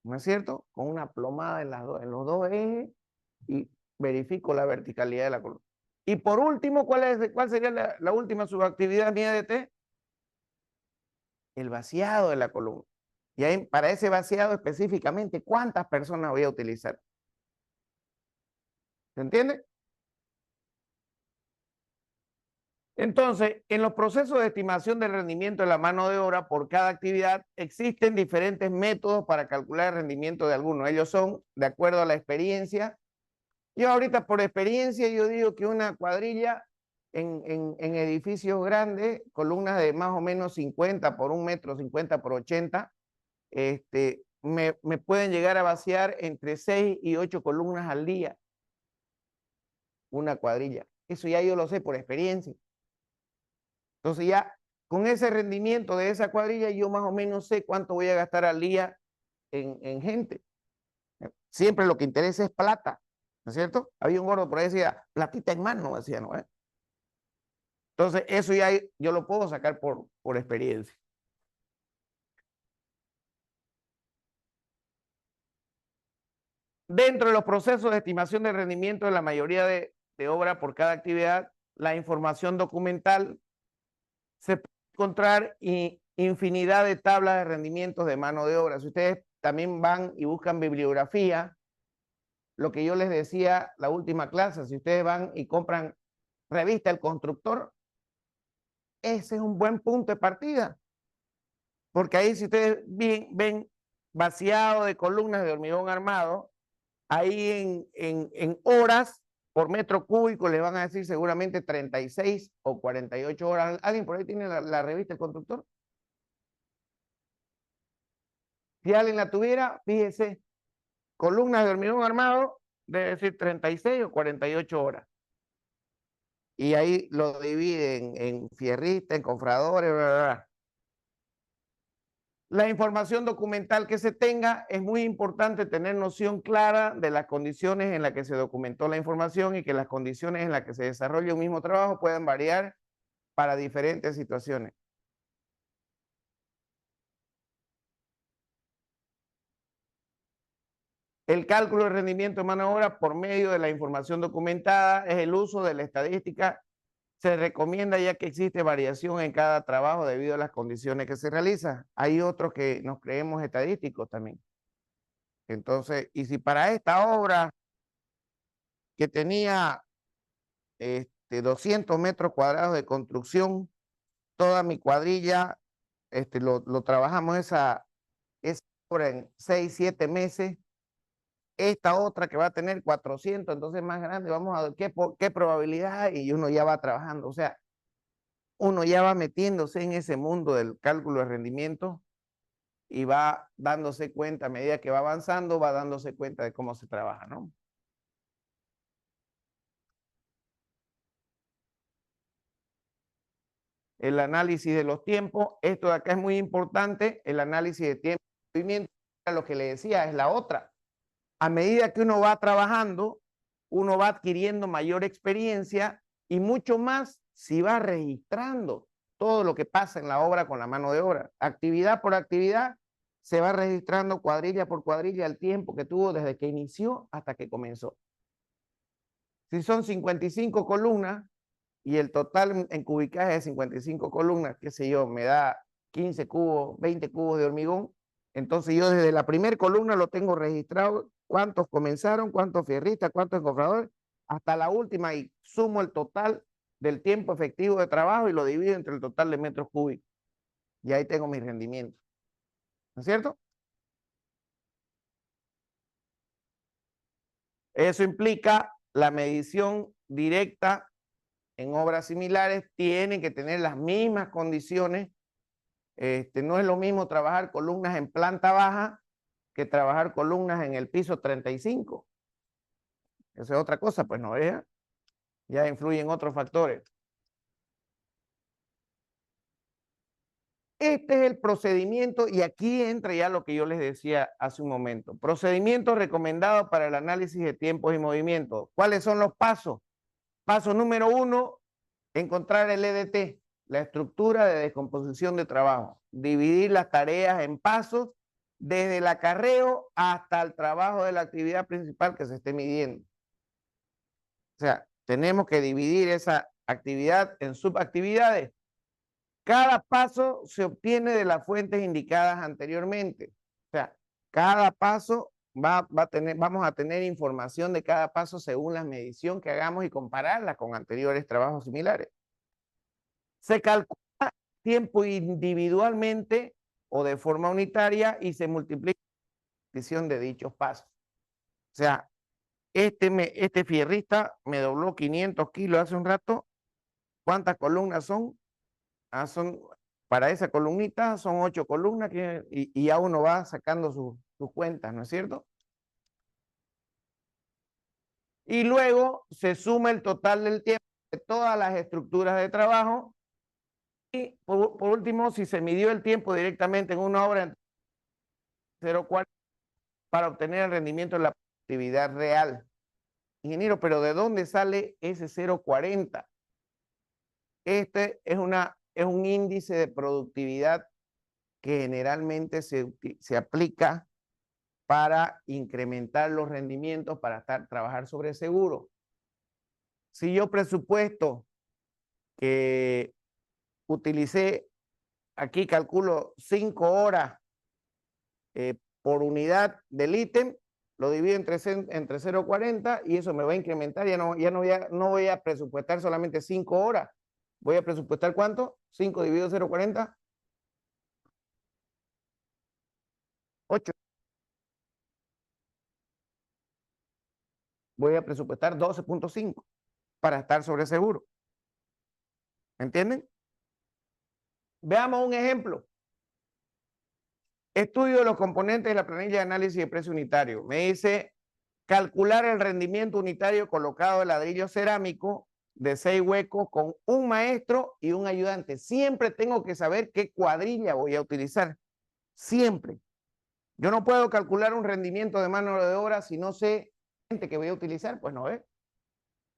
¿no es cierto? Con una plomada en los dos ejes y verifico la verticalidad de la columna. Y por último, ¿cuál sería la última subactividad mía de EDT? El vaciado de la columna. Y ahí, para ese vaciado específicamente, ¿cuántas personas voy a utilizar? ¿Se entiende? Entonces, en los procesos de estimación del rendimiento de la mano de obra por cada actividad, existen diferentes métodos para calcular el rendimiento de algunos. Ellos son de acuerdo a la experiencia. Yo ahorita por experiencia, yo digo que una cuadrilla en edificios grandes, columnas de más o menos 50 por 1 metro, 50 por 80, me pueden llegar a vaciar entre 6 y 8 columnas al día. Una cuadrilla. Eso ya yo lo sé por experiencia. Entonces ya con ese rendimiento de esa cuadrilla, yo más o menos sé cuánto voy a gastar al día en gente. Siempre lo que interesa es plata, ¿no es cierto? Había un gordo por ahí que decía, platita en mano, decía, ¿no? Entonces eso ya yo lo puedo sacar por experiencia. Dentro de los procesos de estimación de rendimiento de la mayoría de obra por cada actividad, la información documental se puede encontrar infinidad de tablas de rendimientos de mano de obra. Si ustedes también van y buscan bibliografía, lo que yo les decía la última clase, si ustedes van y compran revista El Constructor, ese es un buen punto de partida. Porque ahí si ustedes ven vaciado de columnas de hormigón armado, ahí en horas por metro cúbico les van a decir seguramente 36 o 48 horas. ¿Alguien por ahí tiene la revista El Constructor? Si alguien la tuviera, fíjese, columnas de hormigón armado, debe decir 36 o 48 horas. Y ahí lo dividen en fierristas, en confradores, bla, bla, bla. La información documental que se tenga, es muy importante tener noción clara de las condiciones en las que se documentó la información y que las condiciones en las que se desarrolla un mismo trabajo pueden variar para diferentes situaciones. El cálculo de rendimiento de mano de obra por medio de la información documentada es el uso de la estadística. Se recomienda ya que existe variación en cada trabajo debido a las condiciones que se realizan. Hay otros que nos creemos estadísticos también. Entonces, y si para esta obra que tenía 200 metros cuadrados de construcción, toda mi cuadrilla, lo trabajamos esa obra en 6, 7 meses, esta otra que va a tener 400, entonces más grande, vamos a ver qué probabilidad, y uno ya va trabajando, o sea, uno ya va metiéndose en ese mundo del cálculo de rendimiento y va dándose cuenta, a medida que va avanzando, va dándose cuenta de cómo se trabaja, ¿no? El análisis de los tiempos, esto de acá es muy importante, el análisis de tiempo y movimiento, lo que le decía es la otra. A medida que uno va trabajando, uno va adquiriendo mayor experiencia y mucho más si va registrando todo lo que pasa en la obra con la mano de obra. Actividad por actividad, se va registrando cuadrilla por cuadrilla el tiempo que tuvo desde que inició hasta que comenzó. Si son 55 columnas y el total en cubicaje de 55 columnas, qué sé yo, me da 15 cubos, 20 cubos de hormigón, entonces yo desde la primera columna lo tengo registrado, cuántos comenzaron, cuántos fierristas, cuántos encofradores, hasta la última, y sumo el total del tiempo efectivo de trabajo y lo divido entre el total de metros cúbicos. Y ahí tengo mi rendimiento. ¿No es cierto? Eso implica la medición directa en obras similares, tienen que tener las mismas condiciones. No es lo mismo trabajar columnas en planta baja que trabajar columnas en el piso 35. Esa es otra cosa, pues no vea. Ya influyen otros factores. Este es el procedimiento y aquí entra ya lo que yo les decía hace un momento. Procedimiento recomendado para el análisis de tiempos y movimientos. ¿Cuáles son los pasos? Paso número 1, encontrar el EDT, la estructura de descomposición de trabajo. Dividir las tareas en pasos desde el acarreo hasta el trabajo de la actividad principal que se esté midiendo. O sea, tenemos que dividir esa actividad en subactividades. Cada paso se obtiene de las fuentes indicadas anteriormente. O sea, cada paso vamos a tener información de cada paso según la medición que hagamos y compararla con anteriores trabajos similares. Se calcula tiempo individualmente o de forma unitaria y se multiplica la repetición de dichos pasos. O sea, este fierrista me dobló 500 kilos hace un rato. ¿Cuántas columnas son? Para esa columnita son 8 columnas y ya uno va sacando sus cuentas, ¿no es cierto? Y luego se suma el total del tiempo de todas las estructuras de trabajo. Y por último, si se midió el tiempo directamente en una obra en 0,40 para obtener el rendimiento de la productividad real. Ingeniero, pero ¿de dónde sale ese 0,40? Este es un índice de productividad que generalmente se aplica para incrementar los rendimientos para trabajar sobre seguro. Si yo presupuesto que utilicé, aquí calculo 5 horas por unidad del ítem, lo divido entre 0,40 y eso me va a incrementar, no voy a presupuestar solamente 5 horas, voy a presupuestar ¿cuánto? 5 dividido 0,40, 8. Voy a presupuestar 12,5 para estar sobre seguro. ¿Entienden? Veamos un ejemplo. Estudio de los componentes de la planilla de análisis de precio unitario. Me dice calcular el rendimiento unitario colocado de ladrillo cerámico de 6 huecos con un maestro y un ayudante. Siempre tengo que saber qué cuadrilla voy a utilizar. Siempre. Yo no puedo calcular un rendimiento de mano de obra si no sé gente que voy a utilizar, pues no es.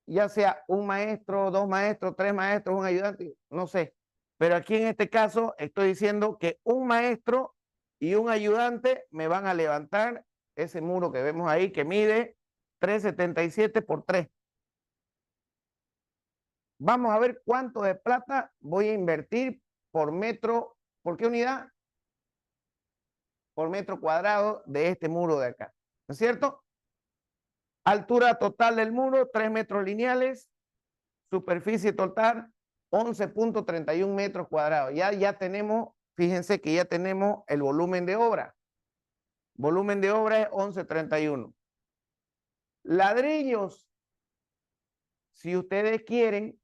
Ya sea un maestro, 2 maestros, 3 maestros, un ayudante, no sé. Pero aquí en este caso estoy diciendo que un maestro y un ayudante me van a levantar ese muro que vemos ahí que mide 3,77 por 3. Vamos a ver cuánto de plata voy a invertir por metro. ¿Por qué unidad? Por metro cuadrado de este muro de acá. ¿No es cierto? Altura total del muro, 3 metros lineales. Superficie total, 11,31 metros cuadrados. Ya tenemos, fíjense que ya tenemos el volumen de obra. Volumen de obra es 11,31. Ladrillos, si ustedes quieren,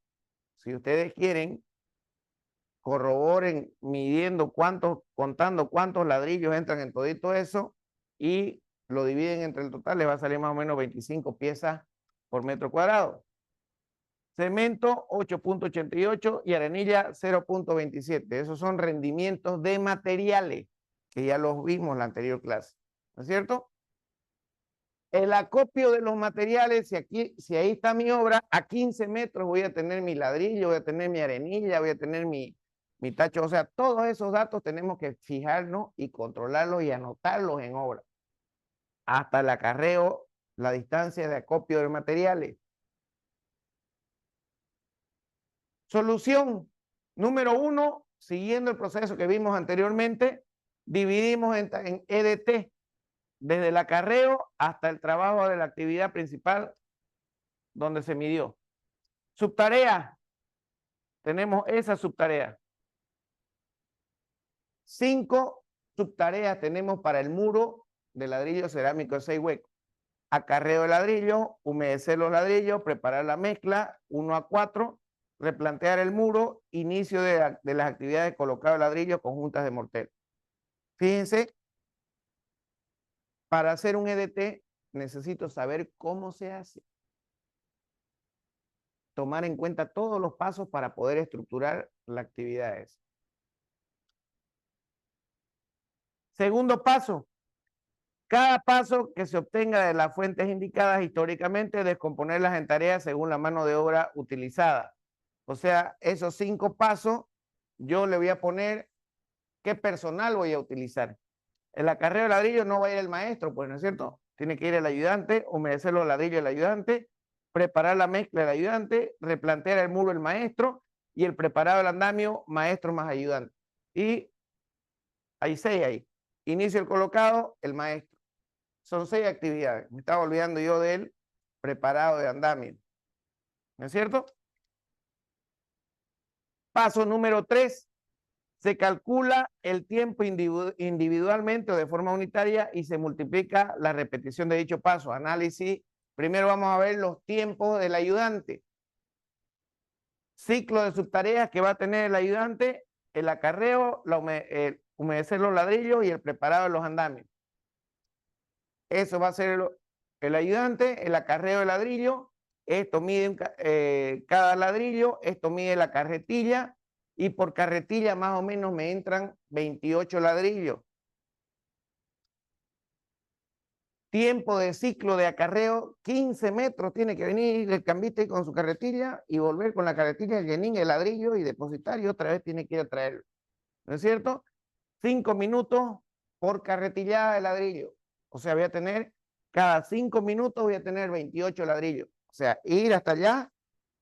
corroboren midiendo contando cuántos ladrillos entran en todito eso y lo dividen entre el total, les va a salir más o menos 25 piezas por metro cuadrado. Cemento 8,88 y arenilla 0,27. Esos son rendimientos de materiales que ya los vimos en la anterior clase, ¿no es cierto? El acopio de los materiales, si ahí está mi obra, a 15 metros voy a tener mi ladrillo, voy a tener mi arenilla, voy a tener mi tacho. O sea, todos esos datos tenemos que fijarnos y controlarlos y anotarlos en obra. Hasta el acarreo, la distancia de acopio de materiales. Solución número 1, siguiendo el proceso que vimos anteriormente, dividimos en EDT, desde el acarreo hasta el trabajo de la actividad principal donde se midió. Subtarea, tenemos esa subtarea. 5 subtareas tenemos para el muro de ladrillo cerámico de 6 huecos. Acarreo de ladrillo, humedecer los ladrillos, preparar la mezcla, 1 a 4, replantear el muro, inicio de las actividades de colocado de ladrillo con juntas de mortero. Fíjense, para hacer un EDT necesito saber cómo se hace. Tomar en cuenta todos los pasos para poder estructurar las actividades. Segundo paso, cada paso que se obtenga de las fuentes indicadas históricamente, descomponerlas en tareas según la mano de obra utilizada. O sea, esos 5 pasos, yo le voy a poner qué personal voy a utilizar. El acarreo de ladrillo no va a ir el maestro, pues, ¿no es cierto? Tiene que ir el ayudante, humedecer los ladrillos el ayudante, preparar la mezcla el ayudante, replantear el muro el maestro y el preparado del andamio, maestro más ayudante. Y hay 6 ahí. Inicio el colocado, el maestro. Son 6 actividades. Me estaba olvidando yo del preparado de andamio. ¿No es cierto? Paso número 3. Se calcula el tiempo individualmente o de forma unitaria y se multiplica la repetición de dicho paso. Análisis. Primero vamos a ver los tiempos del ayudante. Ciclo de subtareas que va a tener el ayudante, el acarreo, humedecer los ladrillos y el preparado de los andamios. Eso va a ser el ayudante, el acarreo de ladrillo. Esto mide cada ladrillo, esto mide la carretilla y por carretilla más o menos me entran 28 ladrillos. Tiempo de ciclo de acarreo, 15 metros tiene que venir el cambiste con su carretilla y volver con la carretilla, el llenín, el ladrillo y depositar y otra vez tiene que ir a traerlo. ¿No es cierto? 5 minutos por carretillada de ladrillo. O sea, voy a tener, cada 5 minutos voy a tener 28 ladrillos. O sea, ir hasta allá,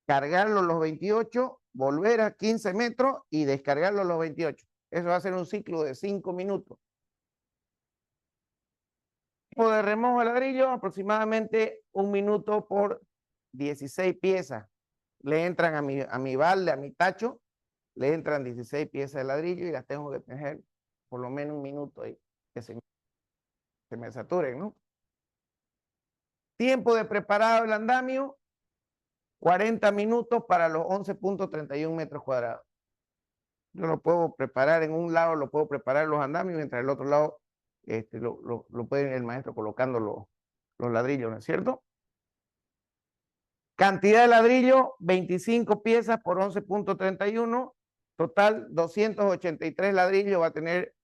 cargarlos los 28, volver a 15 metros y descargarlos los 28. Eso va a ser un ciclo de 5 minutos. Tiempo de remojo de ladrillo, aproximadamente 1 minuto por 16 piezas. Le entran a mi balde, a mi tacho, le entran 16 piezas de ladrillo y las tengo que tener por lo menos 1 minuto ahí, que se me saturen, ¿no? Tiempo de preparado el andamio, 40 minutos para los 11.31 metros cuadrados. Yo lo puedo preparar en un lado, lo puedo preparar los andamios, mientras el otro lado lo puede el maestro colocando los ladrillos, ¿no es cierto? Cantidad de ladrillo, 25 piezas por 11.31, total 283 ladrillos va a tener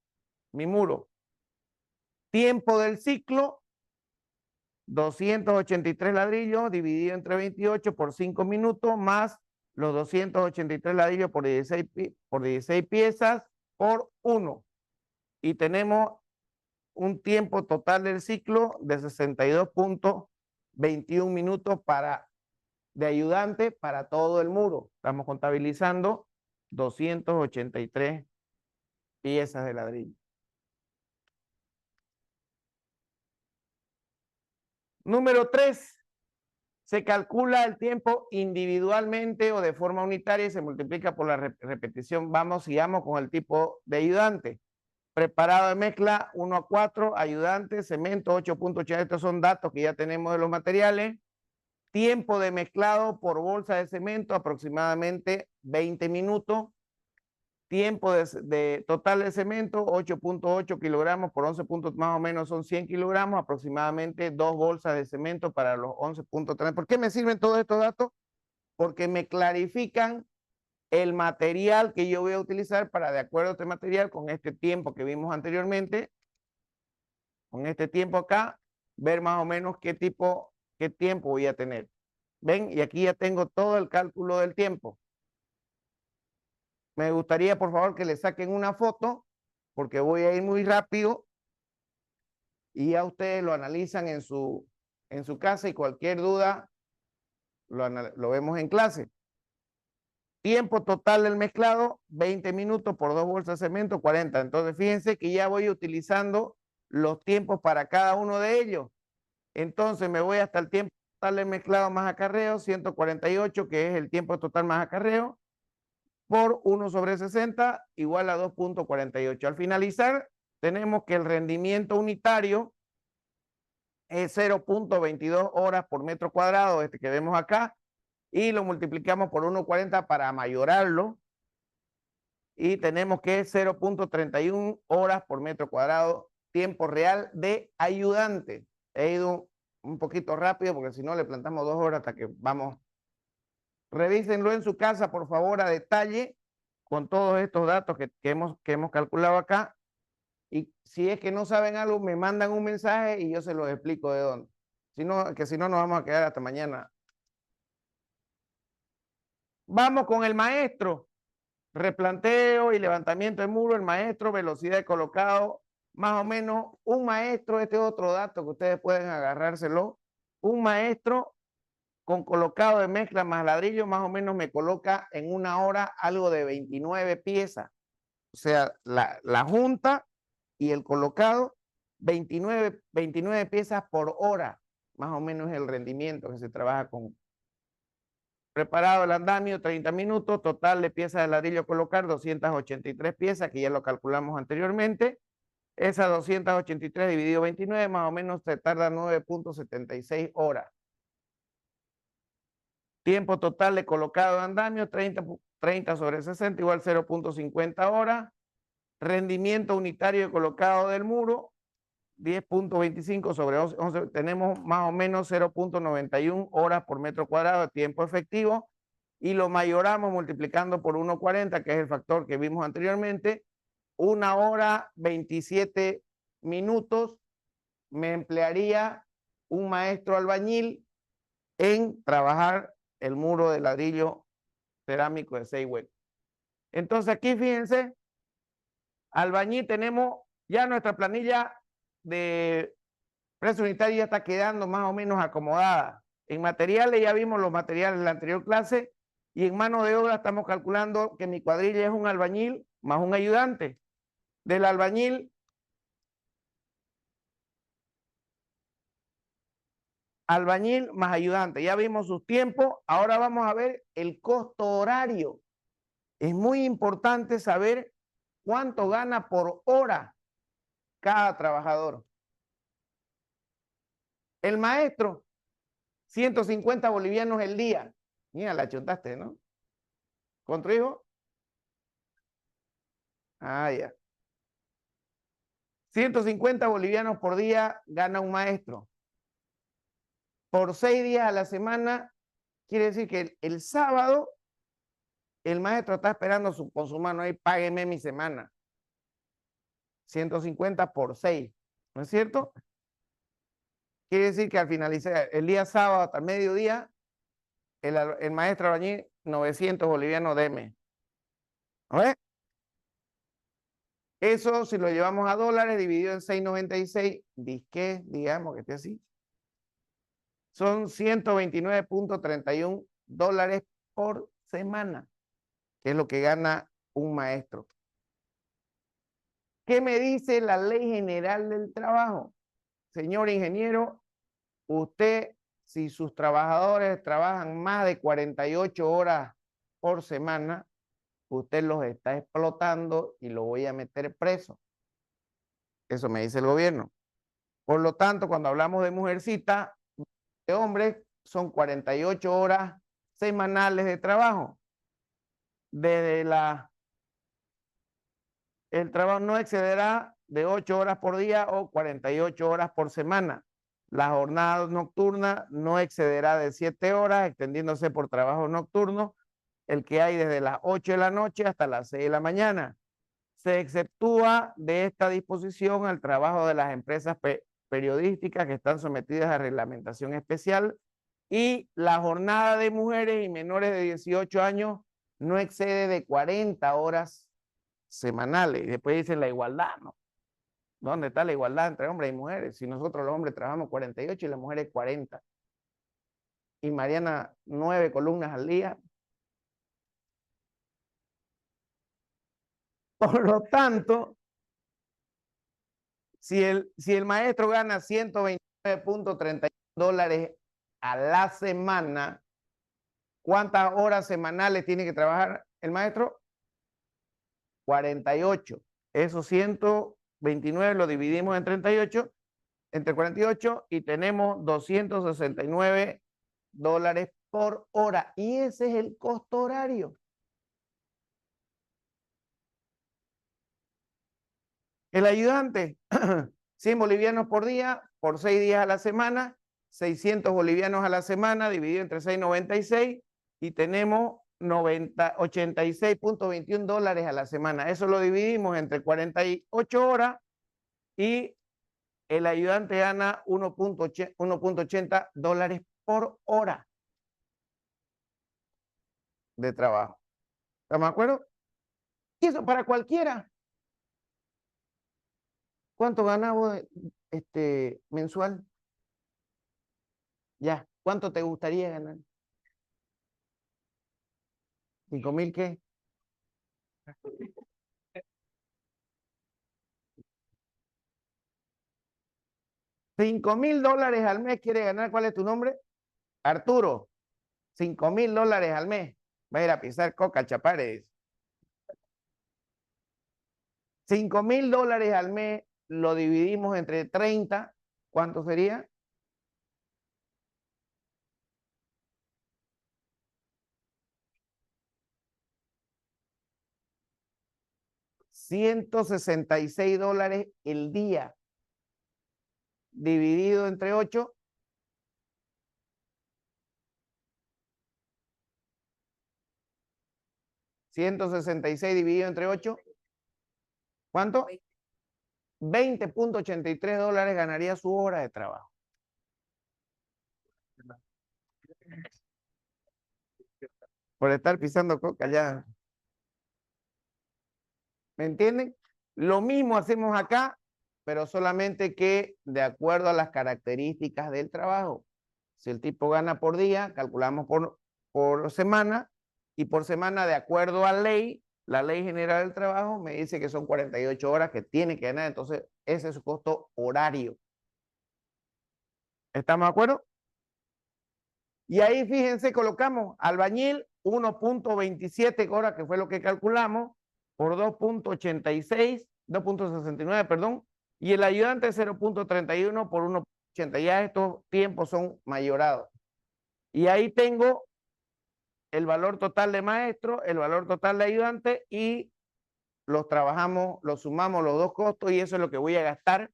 mi muro. Tiempo del ciclo, 283 ladrillos dividido entre 28 por 5 minutos, más los 283 ladrillos por 16 piezas por 1. Y tenemos un tiempo total del ciclo de 62.21 minutos de ayudante para todo el muro. Estamos contabilizando 283 piezas de ladrillo. Número 3. Se calcula el tiempo individualmente o de forma unitaria y se multiplica por la repetición. Sigamos con el tipo de ayudante. Preparado de mezcla 1 a 4, ayudante, cemento 8.80. Estos son datos que ya tenemos de los materiales. Tiempo de mezclado por bolsa de cemento aproximadamente 20 minutos. Tiempo de total de cemento 8.8 kilogramos por 11 puntos, más o menos son 100 kilogramos, aproximadamente 2 bolsas de cemento para los 11.3. ¿Por qué me sirven todos estos datos? Porque me clarifican el material que yo voy a utilizar para, de acuerdo a este material, con este tiempo que vimos anteriormente, con este tiempo acá, ver más o menos qué tiempo voy a tener. ¿Ven? Y aquí ya tengo todo el cálculo del tiempo. Me gustaría, por favor, que le saquen una foto, porque voy a ir muy rápido y ya ustedes lo analizan en su casa y cualquier duda lo vemos en clase. Tiempo total del mezclado, 20 minutos por 2 bolsas de cemento, 40. Entonces, fíjense que ya voy utilizando los tiempos para cada uno de ellos. Entonces, me voy hasta el tiempo total del mezclado más acarreo, 148, que es el tiempo total más acarreo, por 1 sobre 60 igual a 2.48. Al finalizar, tenemos que el rendimiento unitario es 0.22 horas por metro cuadrado, este que vemos acá, y lo multiplicamos por 1.40 para mayorarlo, y tenemos que 0.31 horas por metro cuadrado, tiempo real de ayudante. He ido un poquito rápido porque si no le plantamos 2 horas hasta que vamos. Revísenlo en su casa, por favor, a detalle, con todos estos datos que hemos calculado acá. Y si es que no saben algo, me mandan un mensaje y yo se los explico de dónde. Si no, nos vamos a quedar hasta mañana. Vamos con el maestro. Replanteo y levantamiento de muro, el maestro, velocidad de colocado, más o menos un maestro, este es otro dato que ustedes pueden agarrárselo. Un maestro con colocado de mezcla más ladrillo, más o menos me coloca en una hora algo de 29 piezas. O sea, la junta y el colocado, 29 piezas por hora, más o menos es el rendimiento que se trabaja con. Preparado el andamio, 30 minutos, total de piezas de ladrillo colocar, 283 piezas, que ya lo calculamos anteriormente. Esas 283 dividido 29, más o menos se tarda 9.76 horas. Tiempo total de colocado de andamio, 30 sobre 60 igual 0.50 horas. Rendimiento unitario de colocado del muro, 10.25 sobre 11, tenemos más o menos 0.91 horas por metro cuadrado de tiempo efectivo y lo mayoramos multiplicando por 1.40, que es el factor que vimos anteriormente. 1 hora 27 minutos me emplearía un maestro albañil en trabajar el muro de ladrillo cerámico de 6 huecos. Entonces aquí fíjense, albañil tenemos ya nuestra planilla de precio unitario ya está quedando más o menos acomodada. En materiales ya vimos los materiales de la anterior clase y en mano de obra estamos calculando que mi cuadrilla es un albañil más un ayudante. Del albañil más ayudante. Ya vimos sus tiempos, ahora vamos a ver el costo horario. Es muy importante saber cuánto gana por hora cada trabajador. El maestro, 150 bolivianos el día. Mira, la chutaste, ¿no? ¿Con tu hijo? Ah, ya. 150 bolivianos por día gana un maestro. Por 6 días a la semana, quiere decir que el sábado el maestro está esperando con su mano ahí, págueme mi semana. 150 por 6, ¿no es cierto? Quiere decir que al finalizar el día sábado hasta el mediodía, el maestro albañil, 900 bolivianos deme. ¿No ves? Eso, si lo llevamos a dólares, dividido en 6.96, disque, digamos que esté así, son 129.31 dólares por semana, que es lo que gana un maestro. ¿Qué me dice la Ley General del Trabajo? Señor ingeniero, usted, si sus trabajadores trabajan más de 48 horas por semana, usted los está explotando y lo voy a meter preso. Eso me dice el gobierno. Por lo tanto, cuando hablamos de mujercita, de hombres, son 48 horas semanales de trabajo. El trabajo no excederá de 8 horas por día o 48 horas por semana. La jornada nocturna no excederá de 7 horas, extendiéndose por trabajo nocturno, el que hay desde las 8 de la noche hasta las 6 de la mañana. Se exceptúa de esta disposición al trabajo de las empresas periodísticas que están sometidas a reglamentación especial y la jornada de mujeres y menores de 18 años no excede de 40 horas semanales. Y después dicen la igualdad, ¿no? ¿Dónde está la igualdad entre hombres y mujeres? Si nosotros los hombres trabajamos 48 y las mujeres 40. Y Mariana 9 columnas al día. Por lo tanto, si el maestro gana 129.31 dólares a la semana, ¿cuántas horas semanales tiene que trabajar el maestro? 48. Esos 129 lo dividimos en 38, entre 48 y tenemos 269 dólares por hora. Y ese es el costo horario. El ayudante, 100 bolivianos por día, por 6 días a la semana, 600 bolivianos a la semana, dividido entre 6.96 y tenemos 86.21 dólares a la semana. Eso lo dividimos entre 48 horas y el ayudante gana 1.80 dólares por hora de trabajo. ¿Estamos de acuerdo? Y eso para cualquiera. ¿Cuánto ganamos mensual? Ya, ¿cuánto te gustaría ganar? ¿5,000 qué? $5,000 al mes quiere ganar. ¿Cuál es tu nombre? Arturo. $5,000 al mes. Va a ir a pisar coca, chapares. $5,000 al mes lo dividimos entre 30. ¿Cuánto sería? 166 el día. Dividido entre 8. 166 dividido entre 8. ¿Cuánto? $20,83 ganaría su hora de trabajo. Por estar pisando coca ya. ¿Me entienden? Lo mismo hacemos acá, pero solamente que de acuerdo a las características del trabajo. Si el tipo gana por día, calculamos por semana, y por semana, de acuerdo a la ley general del trabajo me dice que son 48 horas que tiene que ganar, entonces ese es su costo horario. ¿Estamos de acuerdo? Y ahí, fíjense, colocamos albañil 1,27 horas, que fue lo que calculamos, por 2,86, 2,69, perdón, y el ayudante 0,31 por 1,80. Ya estos tiempos son mayorados. Y ahí tengo el valor total de maestro, el valor total de ayudante, y los trabajamos, los sumamos los dos costos, y eso es lo que voy a gastar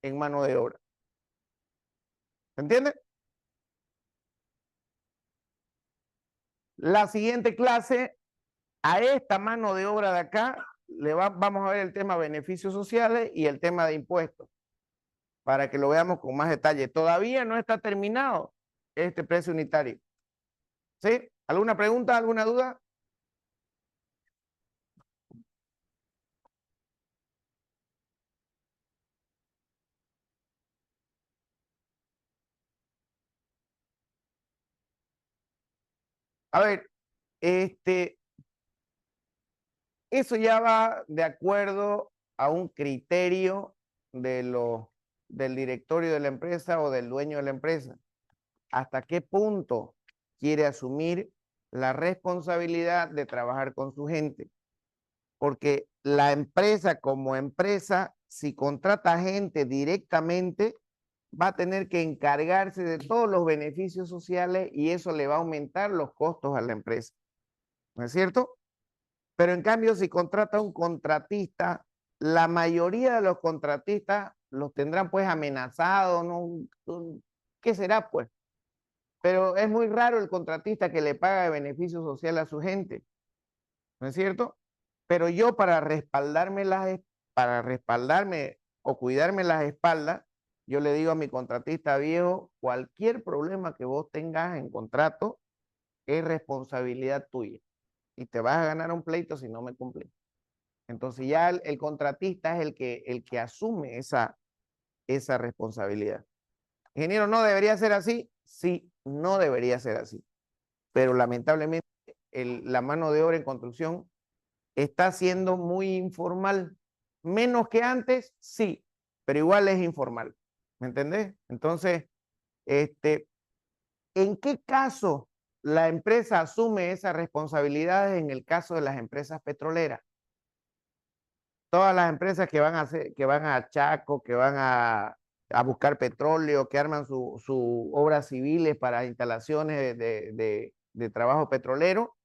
en mano de obra. ¿Se entiende? La siguiente clase, a esta mano de obra de acá, vamos a ver el tema beneficios sociales y el tema de impuestos, para que lo veamos con más detalle. Todavía no está terminado este precio unitario. ¿Sí? ¿Alguna pregunta, alguna duda? A ver, eso ya va de acuerdo a un criterio del directorio de la empresa o del dueño de la empresa. ¿Hasta qué punto quiere asumir la responsabilidad de trabajar con su gente? Porque la empresa, como empresa, si contrata gente directamente, va a tener que encargarse de todos los beneficios sociales, y eso le va a aumentar los costos a la empresa. ¿No es cierto? Pero en cambio, si contrata un contratista, la mayoría de los contratistas los tendrán pues amenazados, ¿no? ¿Qué será pues? Pero es muy raro el contratista que le paga de beneficio social a su gente, ¿no es cierto? Pero yo, para respaldarme o cuidarme las espaldas, yo le digo a mi contratista: viejo, cualquier problema que vos tengas en contrato es responsabilidad tuya, y te vas a ganar un pleito si no me cumplís. Entonces ya el contratista es el que asume esa responsabilidad. Ingeniero, ¿no debería ser así? Sí, no debería ser así. Pero lamentablemente la mano de obra en construcción está siendo muy informal. Menos que antes, sí, pero igual es informal. ¿Me entendés? Entonces, ¿en qué caso la empresa asume esas responsabilidades? En el caso de las empresas petroleras. Todas las empresas que van a Chaco, que van a buscar petróleo, que arman su obras civiles para instalaciones de trabajo petrolero,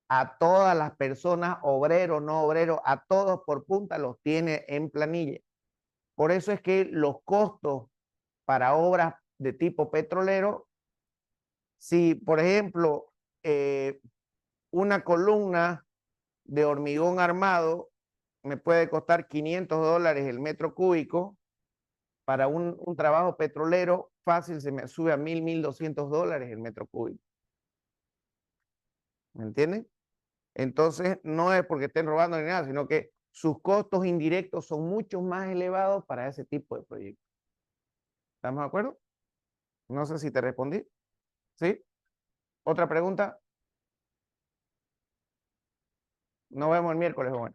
a todas las personas, obreros, no obreros, a todos por punta los tiene en planilla. Por eso es que los costos para obras de tipo petrolero, si por ejemplo una columna de hormigón armado me puede costar $500 el metro cúbico, para un trabajo petrolero fácil se me sube a $1,200 el metro cúbico. ¿Me entienden? Entonces, no es porque estén robando ni nada, sino que sus costos indirectos son mucho más elevados para ese tipo de proyectos. ¿Estamos de acuerdo? No sé si te respondí. ¿Sí? ¿Otra pregunta? Nos vemos el miércoles, joven.